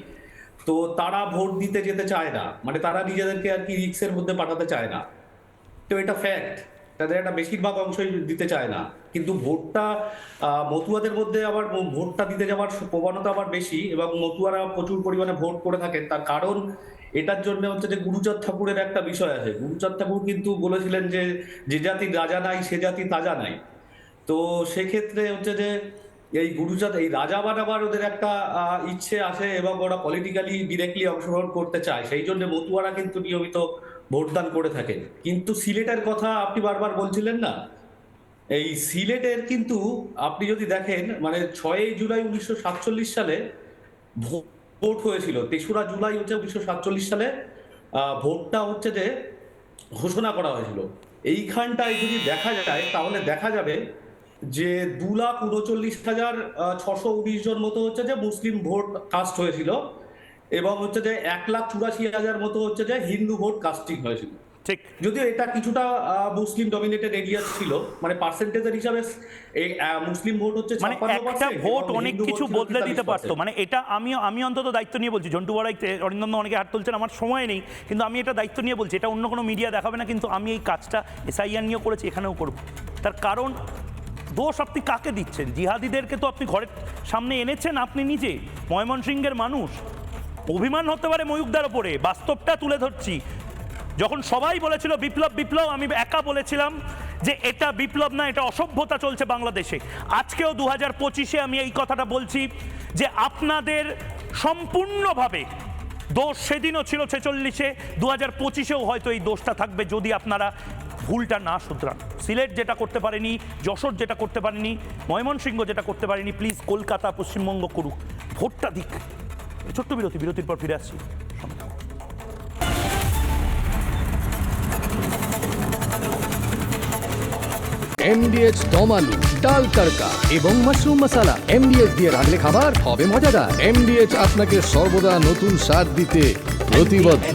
তো তারা ভোট দিতে যেতে চায় না, মানে তারা নিজেদেরকে আর কি রিস্কের মধ্যে পাঠাতে চায় না। তো এটা ফ্যাক্ট, তাদের একটা বেশিরভাগ অংশই দিতে চায় না। কিন্তু ভোটটা মতুয়াদের মধ্যে আবার ভোটটা দিতে যাওয়ার প্রবণতা আবার বেশি, এবং মতুয়ারা প্রচুর পরিমাণে ভোট করে থাকেন। তার কারণ এটার জন্য হচ্ছে যে গুরুচাঁদ ঠাকুরের একটা বিষয় আছে। গুরুচাঁদ ঠাকুর কিন্তু বলেছিলেন যে যে জাতি রাজা নাই সে জাতি তাজা নাই। তো সেক্ষেত্রে হচ্ছে যে এই গুরুচাঁদ, এই রাজা বানাবার ওদের একটা ইচ্ছে আছে, এবং ওরা পলিটিক্যালি ডিরেক্টলি অংশগ্রহণ করতে চায়। সেই জন্য মতুয়ারা কিন্তু নিয়মিত ভোটদান করে থাকেন। কিন্তু সিলেটের কথা আপনি বারবার বলছিলেন না, এই সিলেটের কিন্তু আপনি যদি দেখেন, মানে 6 জুলাই 1947 সালে ভোট হয়েছিল। 3রা জুলাই হচ্ছে 1947 সালে ভোটটা হচ্ছে যে ঘোষণা করা হয়েছিল। এইখানটায় যদি দেখা যায় তাহলে দেখা যাবে যে 2,39,619 জন মতো হচ্ছে যে মুসলিম ভোট কাস্ট হয়েছিল, এবং হচ্ছে যে 1,84,000 মতো হচ্ছে যে হিন্দু ভোট কাস্টিং হয়েছিল। ঠিক, যদিও এটা কিছুটা মুসলিম ডমিনেটেড এরিয়া ছিল, মানে পার্সেন্টেজের হিসাবে এই মুসলিম ভোট হচ্ছে 56%, একটা ভোট এবং অনেক হিন্দু কিছু ভোট ছিল বদলে দিতে 43%। পারতো। মানে এটা আমি অন্তত দায়িত্ব নিয়ে বলছি। জন্টু বড়াই, অরিন্দম অনেকে হাত তুলছেন, আমার সময় নেই, কিন্তু আমি এটা দায়িত্ব নিয়ে বলছি। এটা অন্য কোনো মিডিয়া দেখাবে না, কিন্তু আমি এই কাজটা SIR নিয়েও করেছি, এখানেও করব। তার কারণ দোষ আপনি কাকে দিচ্ছেন? জিহাদিদেরকে তো আপনি ঘরের সামনে এনেছেন আপনি নিজে, ময়মনসিংহের মানুষ। অভিমান হতে পারে ময়ূকদার ওপরে, বাস্তবটা তুলে ধরছি। যখন সবাই বলেছিল বিপ্লব বিপ্লব, আমি একা বলেছিলাম যে এটা বিপ্লব না, এটা অসভ্যতা চলছে বাংলাদেশে। আজকেও 2025-এ আমি এই কথাটা বলছি যে আপনাদের সম্পূর্ণভাবে দোষ সেদিনও ছিল 46-এ, 2025-এও হয়তো এই দোষটা থাকবে যদি আপনারা ভুলটা না শুধরান। সিলেট যেটা করতে পারেনি, যশোর যেটা করতে পারেনি, ময়মনসিংহ যেটা করতে পারেনি, প্লিজ কলকাতা পশ্চিমবঙ্গ করুক, ভোটটা দিক। ছোট্ট বিরতির পর ফিরে আসছি। MDH দম আলু, ডাল তড়কা এবং মাশরুম মশলা। MDH দিয়ে রাঁধলে খাবার হবে মজাদার। MDH আপনাকে সর্বদা নতুন স্বাদ দিতে প্রতিবদ্ধ।